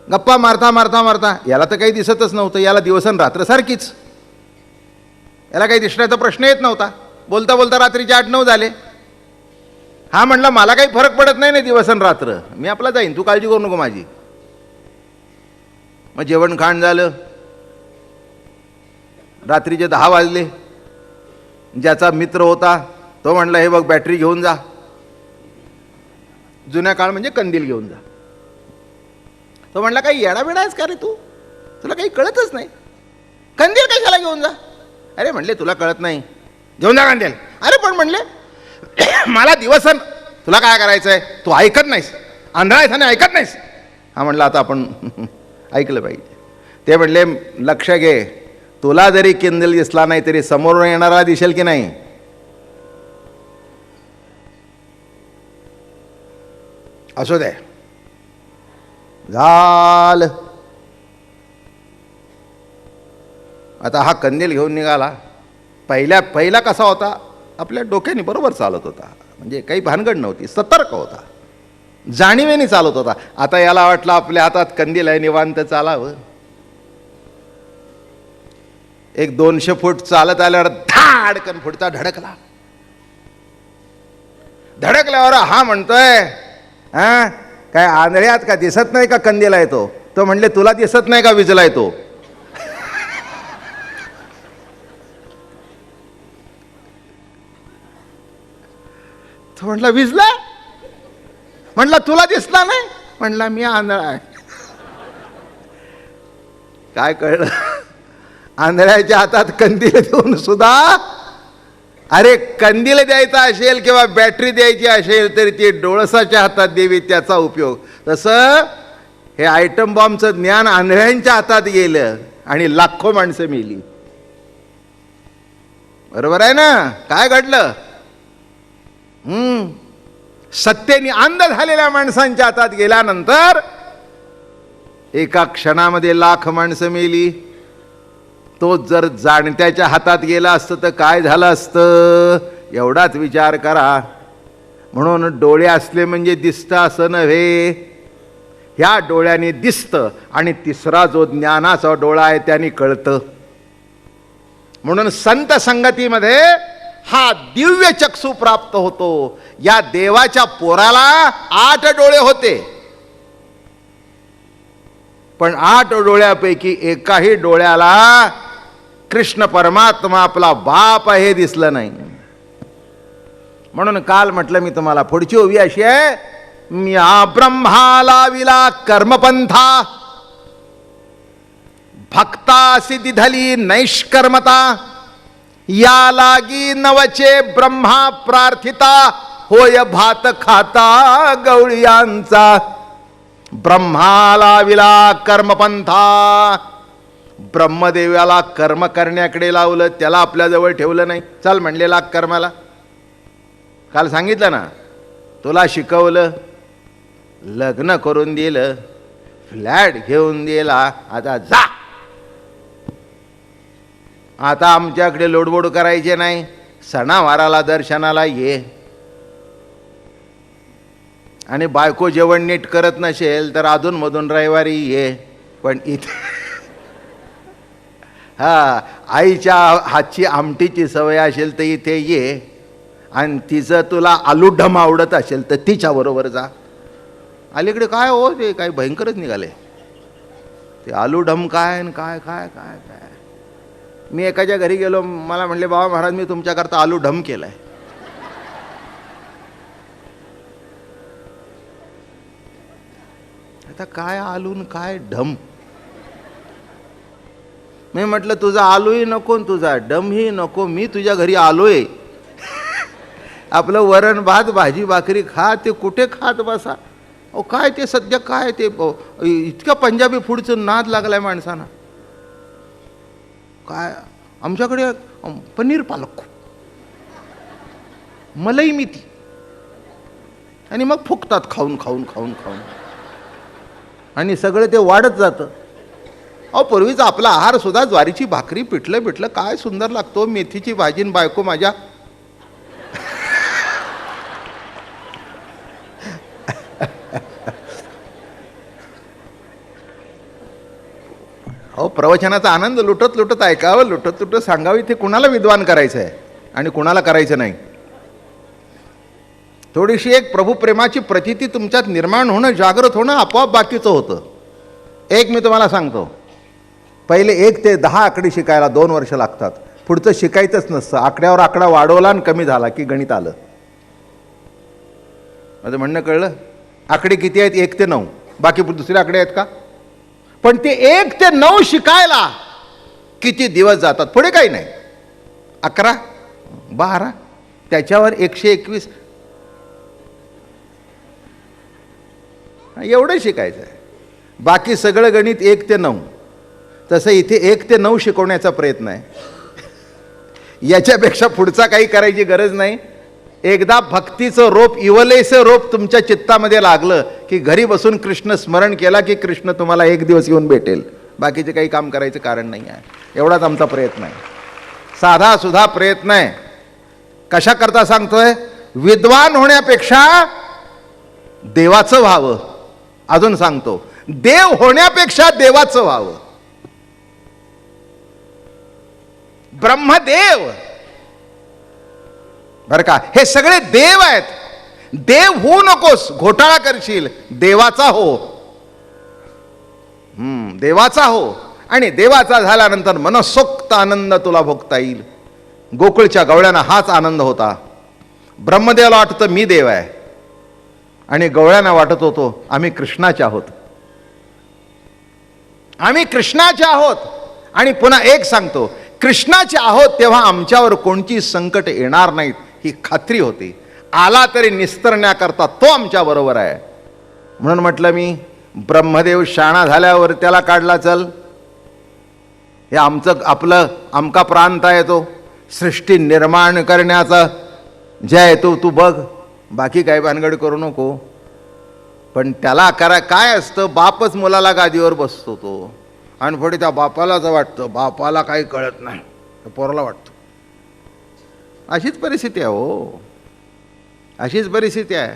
गप्पा मारता मारता मारता, याला तर काही दिसतच नव्हतं, याला दिवसन रात्र सारखीच, याला काही दिसण्याचा प्रश्न येत नव्हता. बोलता बोलता रात्रीचे 8-9 झाले. हा म्हणला, मला काही फरक पडत नाही ना दिवसन रात्र, मी आपला जाईन, तू काळजी करू नको माझी. मग जेवण खाण झालं, रात्रीचे 10 वाजले. ज्याचा मित्र होता तो म्हणला, हे बघ बॅटरी घेऊन जा. जुन्या काळ म्हणजे कंदील घेऊन जा. तो म्हणला, काही येडाबिडा आहेस का रे तू? तुला काही कळतच नाही, कंदील कशाला घेऊन जा? अरे म्हणले, तुला कळत नाही, घेऊन जा कंदील. अरे पण म्हणले, मला दिवसन. तुला काय करायचंय? तू ऐकत नाहीस, आंधळा आहेस आणि ऐकत नाहीस. हा म्हणला, आता आपण ऐकलं पाहिजे. ते म्हणले, लक्ष घे, तुला जरी कंदील दिसला नाही तरी समोरून येणारा दिसेल की नाही? असू दे, झालं. आता हा कंदील घेऊन निघाला. पहिला कसा होता, आपल्या डोक्याने बरोबर चालत होता, म्हणजे काही भानगड नव्हती, सतर्क होता, जाणीवेने चालत होता. आता याला वाटलं आपल्या हातात कंदील आहे, निवांत चालावं. 100-200 फूट चालत आल्यावर धाडकन पुढचा धडकला. धडकल्यावर हा म्हणतोय, हा काय आंधळ्यात का दिसत नाही का कंदील आहे तो? तो म्हणले तुला दिसत नाही का विजलाय तो? तो म्हटला विजला. म्हटला तुला दिसला नाही? म्हणला मी आंधळा आहे. काय कळलं? आंधळ्याच्या हातात कंदील देऊन सुद्धा, अरे कंदील द्यायचा असेल किंवा बॅटरी द्यायची असेल तरी ती डोळसाच्या हातात द्यावी, त्याचा उपयोग. तसं हे आयटम बॉम्बचं ज्ञान आंधळ्यांच्या हातात गेलं आणि लाखो माणसं मेली. बरोबर आहे ना? काय घडलं? सत्तेने अंध झालेल्या माणसांच्या हातात गेल्यानंतर एका क्षणामध्ये लाख माणसं मेली. तो जर जाणत्याच्या हातात गेला असतं तर काय झालं असतं, एवढाच विचार करा. म्हणून डोळे असले म्हणजे दिसतं असं नव्हे, ह्या डोळ्याने दिसतं. आणि तिसरा जो ज्ञानाचा डोळा आहे त्याने कळतं. म्हणून संत संगतीमध्ये हा दिव्य चक्षु प्राप्त होतो. या देवाच्या पोराला 8 डोळे होते, पण 8 डोळ्यापैकी एकाही डोळ्याला कृष्ण परमात्मा आपला बाप आहे दिसलं नाही. म्हणून काल म्हटलं मी तुम्हाला, पुढची ओवी अशी आहे, या ब्रह्माला विला कर्मपंथा, भक्तासी दिधली नैष्कर्मता, या लागी नवचे ब्रह्मा प्रार्थिता, होय भात खाता गवळियांचा. ब्रह्माला विला कर्मपंथा, ब्रह्मदेवाला कर्म करण्याकडे लावलं, त्याला आपल्याजवळ ठेवलं नाही. चल म्हणलेला कर्माला. काल सांगितलं ना, तुला शिकवलं, लग्न करून दिलं, फ्लॅट घेऊन दिला, आता जा. आता आमच्याकडे लोडबोड करायचे नाही, सणावाराला दर्शनाला ये. आणि बायको जेवण नीट करत नसेल तर अधूनमधून रविवारी ये. पण इथे आईच्या हातची आमटीची सवय असेल तर इथे ये. आणि तिचं तुला आलूढम आवडत असेल तर तिच्याबरोबर जा. अलीकडे काय हो, ते काही भयंकरच निघाले ते आलूढम. काय काय काय काय काय. मी एकाच्या घरी गेलो, मला म्हणले बाबा महाराज मी तुमच्याकरता आलूढम केलाय. आता काय आलून काय ढम. मी म्हटलं तुझा आलूही नको तुझा डमही नको, मी तुझ्या घरी आलोय. आपलं वरण भात भाजी भाकरी खा, ते कुठे खात बसा. अहो काय ते सध्या काय ते इतक्या पंजाबी फूडचं नाद लागलाय माणसांना. काय आमच्याकडे पनीर पालक, मलाई मेथी, आणि मग फुकतात खाऊन खाऊन खाऊन खाऊन, आणि सगळं ते वाढत जातं. अहो पूर्वीचा आपला आहार सुद्धा ज्वारीची भाकरी, पिठलं बिठलं काय सुंदर लागतो. मेथीची भाजी, बायको माझ्या अहो प्रवचनाचा आनंद लुटत लुटत ऐकावं, लुटत लुटत सांगावी. ते कुणाला विद्वान करायचं आहे आणि कुणाला करायचं नाही. थोडीशी एक प्रभुप्रेमाची प्रतीती तुमच्यात निर्माण होणं, जागृत होणं आपोआप बाकीचं होतं. एक मी तुम्हाला सांगतो, पहिले 1 ते 10 आकडे शिकायला 2 वर्ष लागतात. पुढचं शिकायचंच नसतं. आकड्यावर आकडा वाढवला आणि कमी झाला की गणित आलं. माझं म्हणणं कळलं? आकडे किती आहेत? 1 ते 9. बाकी दुसरे आकडे आहेत का? पण ते 1 ते 9 शिकायला किती दिवस जातात? पुढे काही नाही. 11, 12, त्याच्यावर 121, एवढं शिकायचं आहे. बाकी सगळं गणित 1 ते 9. तसं इथे 1 ते 9 शिकवण्याचा प्रयत्न आहे. याच्यापेक्षा पुढचा काही करायची गरज नाही. एकदा भक्तीचं रोप, इवलेचं रोप तुमच्या चित्तामध्ये लागलं की घरी बसून कृष्ण स्मरण केला की कृष्ण तुम्हाला एक दिवस येऊन भेटेल. बाकीचे काही काम करायचं कारण नाही आहे. एवढाच आमचा प्रयत्न आहे, साधा सुद्धा प्रयत्न आहे. कशा करता सांगतोय? विद्वान होण्यापेक्षा देवाचं व्हावं. अजून सांगतो, देव होण्यापेक्षा देवाचं व्हावं. ब्रह्मदेव बर का, हे सगळे देव आहेत. देव होऊ नकोस, घोटाळा करशील, देवाचा हो. देवाचा हो. आणि देवाचा झाल्यानंतर मनसोक्त आनंद तुला भोगता येईल. गोकुळच्या गवळ्यांना हाच आनंद होता. ब्रह्मदेवाला वाटतं मी देव आहे, आणि गवळ्यांना वाटत होतो आम्ही कृष्णाचे आहोत, आम्ही कृष्णाचे आहोत. आणि पुन्हा एक सांगतो, कृष्णाचे आहोत तेव्हा आमच्यावर कोणती संकट येणार नाहीत ही खात्री होती. आला तरी निस्तरण्याकरता तो आमच्या बरोबर आहे. म्हणून म्हटलं मी, ब्रह्मदेव शाणा झाल्यावर त्याला काढला. चल, हे आमचं आपलं आमका प्रांत आहे, तो सृष्टी निर्माण करण्याचा जे आहे तो तू बघ, बाकी काय भानगड करू नको. पण त्याला करा काय असतं, बापच मुलाला गादीवर बसतो तो, आणि पुढे त्या बापालाच वाटतं, बापाला काही कळत नाही, पोराला वाटतं. अशीच परिस्थिती आहे हो, अशीच परिस्थिती आहे.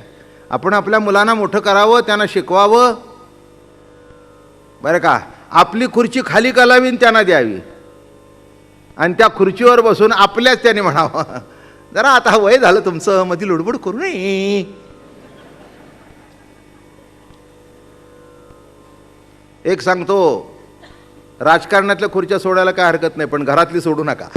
आपण आपल्या मुलांना मोठं करावं, त्यांना शिकवावं बरं का. आपली खुर्ची खाली करावी आणि त्यांना द्यावी, आणि त्या खुर्चीवर बसून आपल्याच त्याने म्हणावं, जरा आता वय झालं तुमचं, मध्ये लुडबुड करू नये. एक सांगतो, राजकारणातल्या खुर्च्या सोडायला काय हरकत नाही, पण घरातली सोडू नका.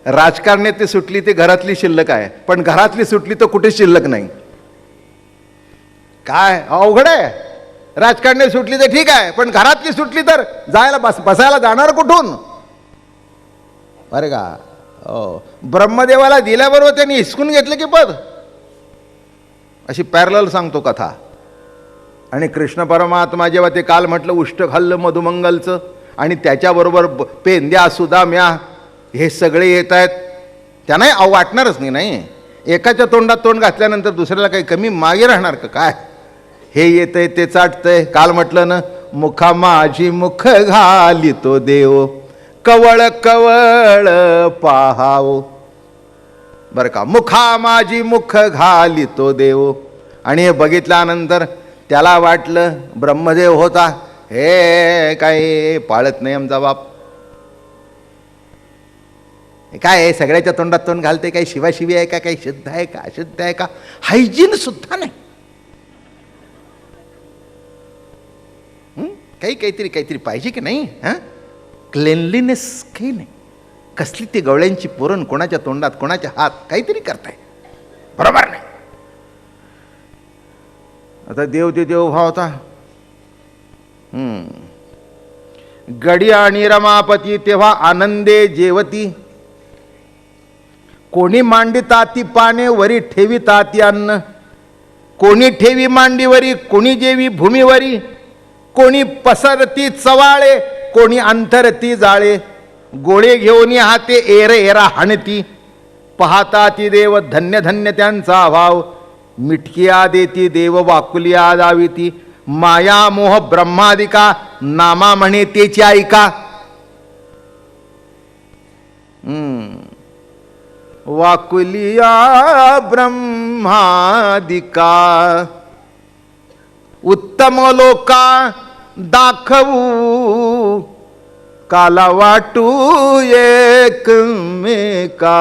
राजकारणातली सुटली ती घरातली शिल्लक आहे, पण घरातली सुटली तर कुठे शिल्लक नाही. काय अवघड आहे. राजकारणात सुटली तर ठीक आहे, पण घरातली सुटली तर जायला बसायला जाणार कुठून? अरे का, ब्रह्मदेवाला दिल्याबरोबर त्यांनी हिसकून घेतलं की पद. अशी पॅरलल सांगतो कथा. आणि कृष्ण परमात्मा जेव्हा ते काल म्हटलं उष्ट खाल्लं मधुमंगलचं, आणि त्याच्याबरोबर पेंद्या सुदाम्या हे सगळे येत आहेत, त्यांनाही वाटणारच नाही. एकाच्या तोंडात तोंड घातल्यानंतर दुसऱ्याला काही कमी मागे राहणार का काय? हे येतंय ते चाटतंय. काल म्हटलं ना, मुखा माझी मुख घाली तो देव, कवळ कवळ पाहावो. बरं का, मुखा माझी मुख घाली तो देव. आणि हे बघितल्यानंतर त्याला वाटलं ब्रह्मदेव होता, हे काय पाळत नाही आमचा बाप, काय सगळ्याच्या तोंडात तोंड घालते, काही शिवाशिवी आहे का, काही शुद्ध आहे का अशुद्ध आहे का, हायजीन सुद्धा नाही. काहीतरी पाहिजे की नाही? क्लेनलीनेस काही नाही. कसली ती गवळ्यांची पुरण, कोणाच्या तोंडात कोणाच्या हात, काहीतरी करताय, बरोबर नाही. आता देव ते देव भाव होता. गडी आणि रमापती तेव्हा आनंदे जेवती, कोणी मांडी ताती पाने वरी ठेवी ताती अन्न, कोणी ठेवी मांडीवरी कोणी जेवी भूमीवरी, कोणी पसरती चवाळे कोणी अंतरती जाळे, गोळे घेऊन हाते एर एरा हाणती, पाहता ती देव धन्य धन्य त्यांचा भाव, मिटकिया देती देव वाकुलिया दाविती, माया मोह ब्रह्मादिका नामा म्हणे तेची ऐका. वाकुलिया ब्रह्मादिका उत्तम लोका दाखवू, काला वाटू एकमेका.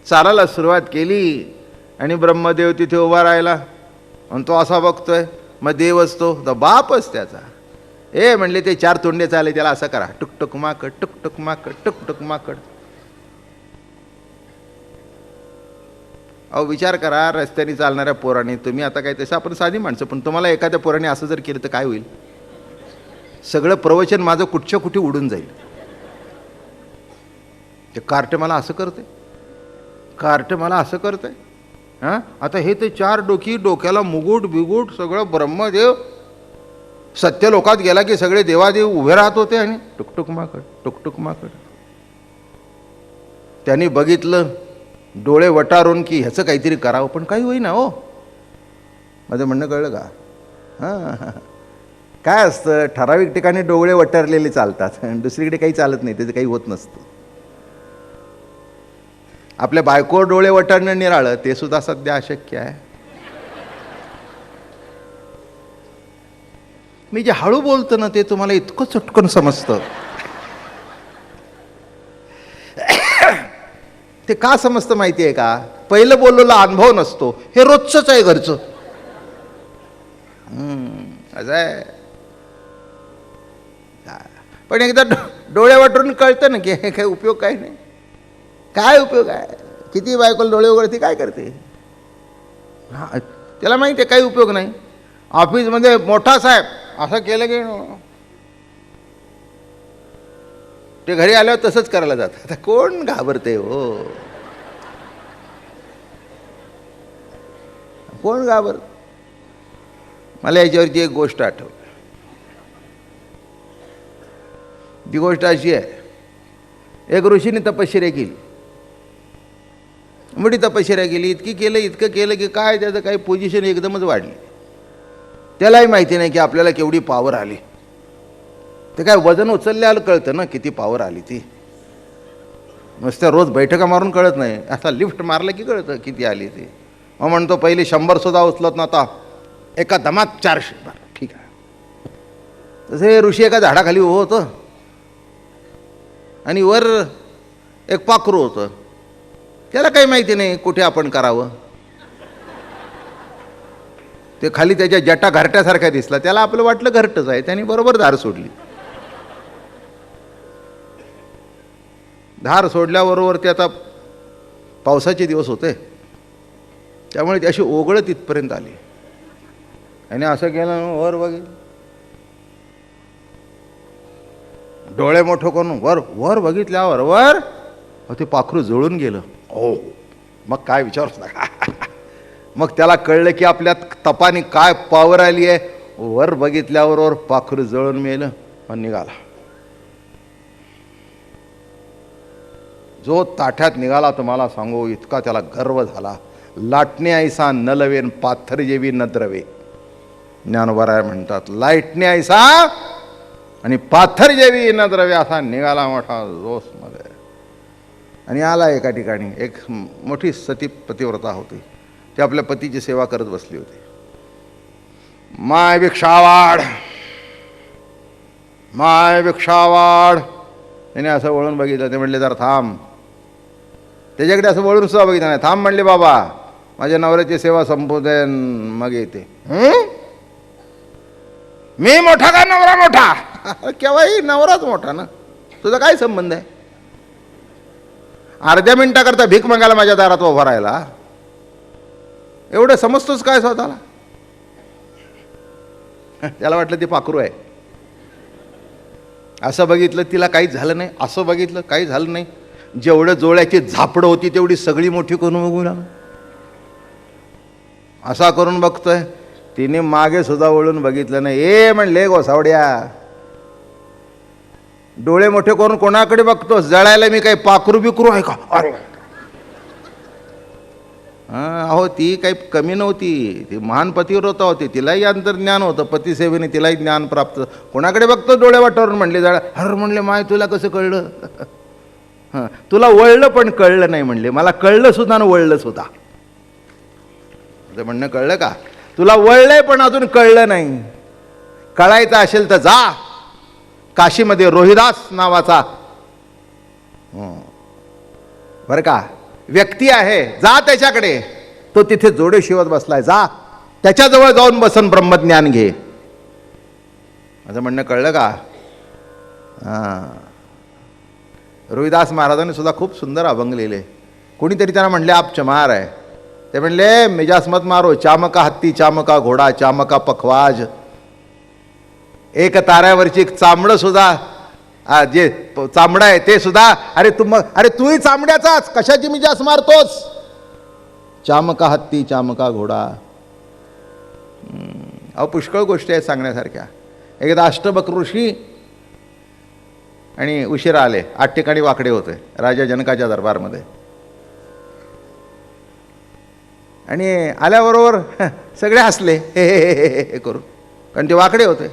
चालायला सुरुवात केली आणि ब्रह्मदेव तिथे उभा राहिला, आणि तो असा बघतोय. मग देव असतो तर बापच त्याचा. म्हणले ते चार तोंडे चाले, त्याला असं करा, टुकटुक माकड टुकटुक माकड टुकटुक माकड. अहो विचार करा, रस्त्याने चालणाऱ्या पोराने, तुम्ही आता काय तसं आपण साधी माणसं, पण तुम्हाला एखाद्या पोराने असं जर केलं तर काय होईल? सगळं प्रवचन माझं कुठच्या कुठे उडून जाईल. ते कार्ट मला असं करते, कार्ट मला असं करते. आता हे ते चार डोकी, डोक्याला मुगुट बिगुट सगळं ब्रह्मदेव. सत्य लोकात गेला की सगळे देवादेव उभे राहत होते, आणि टुकटुक माकड टुकटुक माकड. त्यांनी बघितलं डोळे वटारून की ह्याचं काहीतरी करावं, पण काही होईना. हो, माझं म्हणणं कळलं का? हां, काय असतं, ठराविक ठिकाणी डोळे वटरलेले चालतात, दुसरीकडे काही चालत नाही, त्याचं काही होत नसतं. आपल्या बायकोवर डोळे वटारणं निराळं, ते सुद्धा सध्या अशक्य आहे. मी जे हळू बोलतो ना ते तुम्हाला इतकं चटकन समजतं. ते का समजतं माहिती आहे का? पहिलं बोललेला अनुभव नसतो, हे रोजचंच आहे घरचं. असं आहे. पण एकदा डोळे वाटून कळतं ना की हे काही उपयोग काय नाही. काय उपयोग आहे? किती बायकोला डोळे उघडते, काय करते? हां, त्याला माहिती आहे काही उपयोग नाही. ऑफिसमध्ये मोठा साहेब असं केलं की ते घरी आल्यावर तसंच करायला जातं. आता कोण घाबरते हो? कोण घाबर? मला याच्यावरची एक गोष्ट आठवली. ती गोष्ट अशी आहे, एक ऋषीने तपश्चर्या केली, मोठी तपश्चर्या केली. इतकं केलं की काय त्याचं काही पोझिशन एकदमच वाढली. त्यालाही माहिती नाही की आपल्याला केवढी पॉवर आली. ते काय वजन उचलल्याला कळतं ना किती पॉवर आली ती. नुसत्या रोज बैठका मारून कळत नाही, असा लिफ्ट मारलं की कळतं किती आली ती. मग म्हणतो पहिले 100 सुद्धा उचलत नव्हता, एका दमात 400. बरं ठीक आहे. तसे ऋषी एका झाडाखाली उभं होतं आणि वर एक पाखरू होतं. त्याला काही माहिती नाही कुठे आपण करावं. ते खाली त्याच्या जटा घरट्यासारख्या दिसला, त्याला आपलं वाटलं घरटच आहे. त्याने बरोबर धार सोडली. धार सोडल्याबरोबर ते आता पावसाचे दिवस होते, त्यामुळे ती अशी ओघळत इथपर्यंत आली. आणि असं केलं, वर बघितलं, डोळे मोठं करून वर वर बघितल्यावर वर ते पाखरू जळून गेलं. हो, मग काय विचारूच नका. मग त्याला कळलं की आपल्या तपाने काय पॉवर आली आहे. वर बघितल्यावर पाखरू जळून मेलं आणि निघाला. जो ताठ्यात निघाला तुम्हाला सांगू, इतका त्याला गर्व झाला. लाटणे ऐसा न लवेन पाथर जेवी न द्रवे. ज्ञानोबराय म्हणतात, लाटणे ऐसा आणि पाथर जेवी न द्रवे असा निघाला मोठा जोश मध्ये. आणि आला एका ठिकाणी. एक मोठी सती पतिव्रता होती, ती आपल्या पतीची सेवा करत बसली होती. माय भिक्षावाड, माय भिक्षावाड. त्याने असं वळून बघितलं. ते म्हणले जरा थांब. त्याच्याकडे असं वळून सुद्धा बघितलं नाही. थांब म्हणले, बाबा माझ्या नवऱ्याची सेवा संपू दे मग येते. मी मोठा का नवरा मोठा? केव्हाही नवराच मोठा ना, तुझा काय संबंध आहे? अर्ध्या मिनिटाकरता भीक मागायला माझ्या दारात उभा राहिला, एवढं समजतोच काय स्वतःला? त्याला वाटलं ते पाखरू आहे. असं बघितलं तिला काहीच झालं नाही, असं बघितलं काही झालं नाही. जेवढं जोळ्याची झापडं होती तेवढी सगळी मोठी करून बघू लागला. असा करून बघतोय, तिने मागे सुद्धा वळून बघितलं नाही. ए म्हणले गोसावड्या, डोळे मोठे करून कोणाकडे बघतोस? जळायला मी काही पाखरू बिकरू आहे का? अरे अहो, ती काही कमी नव्हती, ती महान पतिव्रता होती, तिलाही अंतर्ज्ञान होतं, पतिसेवेने तिलाही ज्ञान प्राप्त. कोणाकडे बघतो डोळे वाटावरून? म्हणले जळा. हर म्हणले, माय तुला कसं कळलं? हां, तुला वळलं पण कळलं नाही म्हणले. मला कळलं सुद्धा आणि वळलं सुद्धा. म्हणणं कळलं का? तुला वळलंय पण अजून कळलं नाही. कळायचं असेल तर जा. काशीमध्ये रोहिदास नावाचा बरं का व्यक्ती आहे, जा त्याच्याकडे. तो तिथे जोडे शिवत बसलाय, जा त्याच्याजवळ जाऊन बसन, ब्रह्मज्ञान घे. माझं म्हणणं कळलं का? हां, रोहिदास महाराजांनी सुद्धा खूप सुंदर अभंग लिहिले. कोणीतरी त्यांना म्हणले आप चमार आहे. ते म्हणले मिजास मत मारो, चामका हत्ती चामका घोडा चामका पखवाज. एक ताऱ्यावरची चामडं सुद्धा, जे चामडं आहे ते सुद्धा, अरे तूही चामड्याचाच, कशाची मिजास मारतोस? चामका हत्ती चामका घोडा. अहो, पुष्कळ गोष्टी आहेत सांगण्यासारख्या. एकदा अष्टबक ऋषी आणि उशिरा आले. 8 ठिकाणी वाकडे होते राजा जनकाच्या दरबारमध्ये. आणि आल्याबरोबर सगळे हसले हे करून. कारण ते वाकडे होते.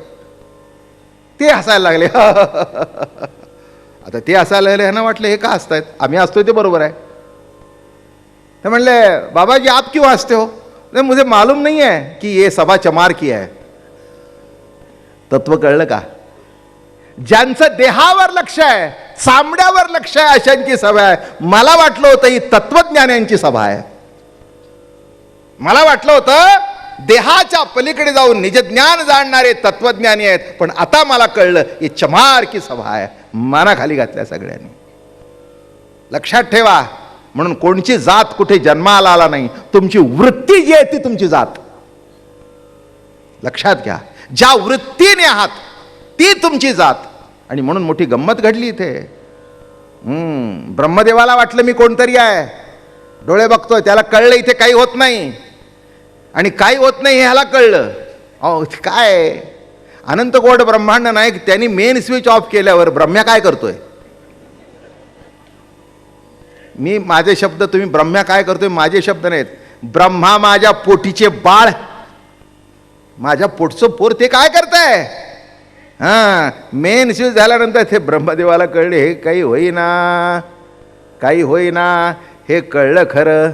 ते हसायला लागले. आता ते हसायला लागले, ह्यांना वाटलं हे का हसतायत, आम्ही हसतोय ते बरोबर आहे. ते म्हणले बाबाजी आप क्यों हंसते हो? नहीं मुझे मालूम नहीं है कि ये सभा चमार की है. तत्व कळलं का? ज्यांचं देहावर लक्ष आहे, चामड्यावर लक्ष आहे, अशांची सभा आहे. मला वाटलं होतं ही तत्वज्ञानांची सभा आहे. मला वाटलं होतं देहाच्या पलीकडे जाऊन निजज्ञान जाणणारे तत्वज्ञानी आहेत, पण आता मला कळलं ही चमार की सभा आहे. मानाखाली घातल्या सगळ्यांनी. लक्षात ठेवा, म्हणून कोणची जात कुठे जन्माला आला नाही. तुमची वृत्ती जी आहे ती तुमची जात. लक्षात घ्या, ज्या वृत्तीने आहात ती तुमची जात. आणि म्हणून मोठी गंमत घडली इथे. ब्रह्मदेवाला वाटलं मी कोणतरी आहे, डोळे बघतोय, त्याला कळलं इथे काही होत नाही. आणि काही होत नाही हे ह्याला कळलं. अहो काय अनंत कोट ब्रह्मांड नायक, त्यांनी मेन स्विच ऑफ केल्यावर ब्रह्म्या काय करतोय? मी माझे शब्द, तुम्ही ब्रह्म्या काय करतोय माझे शब्द नाहीत. ब्रह्मा माझ्या पोटीचे बाळ, माझ्या पोटचं पोर, ते काय करताय? मेन स्विच झाल्यानंतर ते ब्रह्मदेवाला कळले हे काही होईना, काही होईना. हे कळलं खरं,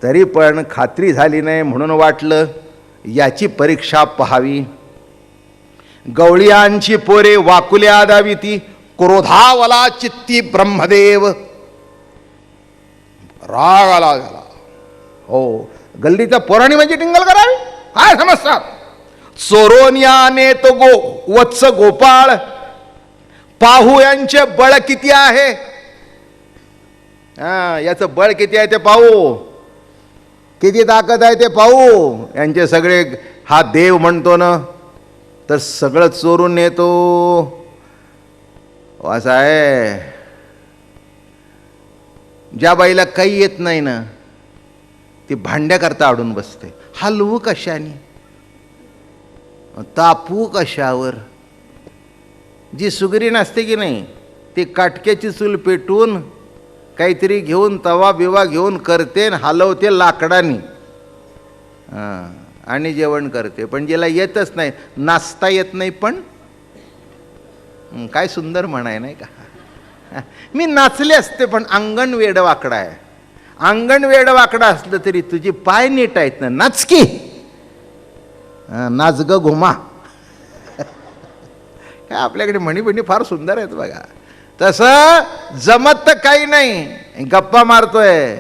तरी पण खात्री झाली नाही. म्हणून वाटलं याची परीक्षा पहावी. गवळियांची पोरे वाकुल्या दावी ती, क्रोधावला चित्ती ब्रह्मदेव. राग आला झाला. हो, गल्लीच्या पोराणी म्हणजे टिंगल करावी, काय समजतात? चोरोनियाने तो वत्स गोपाळ, पाहू यांचे बळ किती आहे. याचं बळ किती आहे ते पाहू, किती ताकद आहे ते पाहू. यांचे सगळे हा देव म्हणतो ना, तर सगळं चोरून नेतो असं आहे. ज्या बाईला काही येत नाही ना, ती भांड्याकरता अडून बसते. हलवू कशाने, तापू कशावर. जी सुगरी नसते की नाही, ती काटक्याची चूल पेटून काहीतरी घेऊन तवा बिवा घेऊन करते, हलवते लाकडानी आणि जेवण करते. पण जिला येतच नाही, नाचता येत नाही, पण काय सुंदर म्हणाय नाही का. मी नाचले असते पण अंगण वेड वाकडा आहे. अंगण वेड वाकडा असलं तरी तुझी पाय नीट आहेत ना, नाच की, नाच ग घुमा. काय आपल्याकडे म्हणी फार सुंदर आहेत बघा. तसं जमत तर काही नाही, गप्पा मारतोय.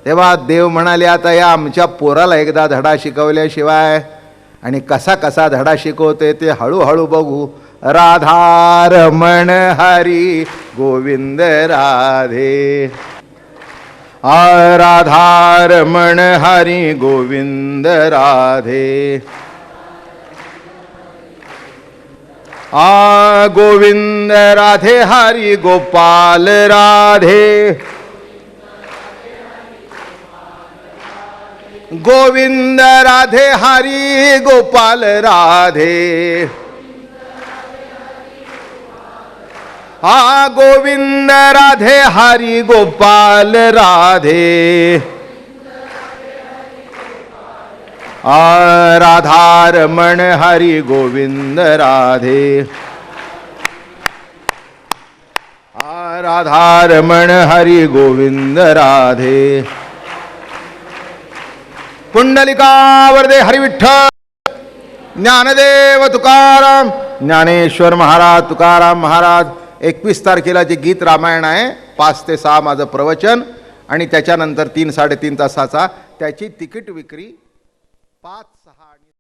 तेव्हा देव म्हणाले आता या आमच्या पोराला एकदा धडा शिकवल्याशिवाय, आणि कसा कसा धडा शिकवते ते हळूहळू बघू. राधा रमण हरी गोविंद राधे, राधा रमण हरी गोविंद राधे. गोविंद राधे हरी गोपाल राधे, गोविंद राधे हरी गोपाल राधे. गोविंद राधे हरी गोपाल राधे. राधा रमण हरी गोविंद राधे, राधा रमण हरी गोविंद राधे. पुंडलिकावरदे हरी विठ्ठल. ज्ञानदेव तुकाराम, ज्ञानेश्वर महाराज, तुकाराम महाराज. 21 तारखेला जे गीत रामायण आहे 5 ते 6 माझं प्रवचन, आणि त्याच्यानंतर 3-3.5 तासाचा त्याची तिकीट विक्री 5, 6 आणि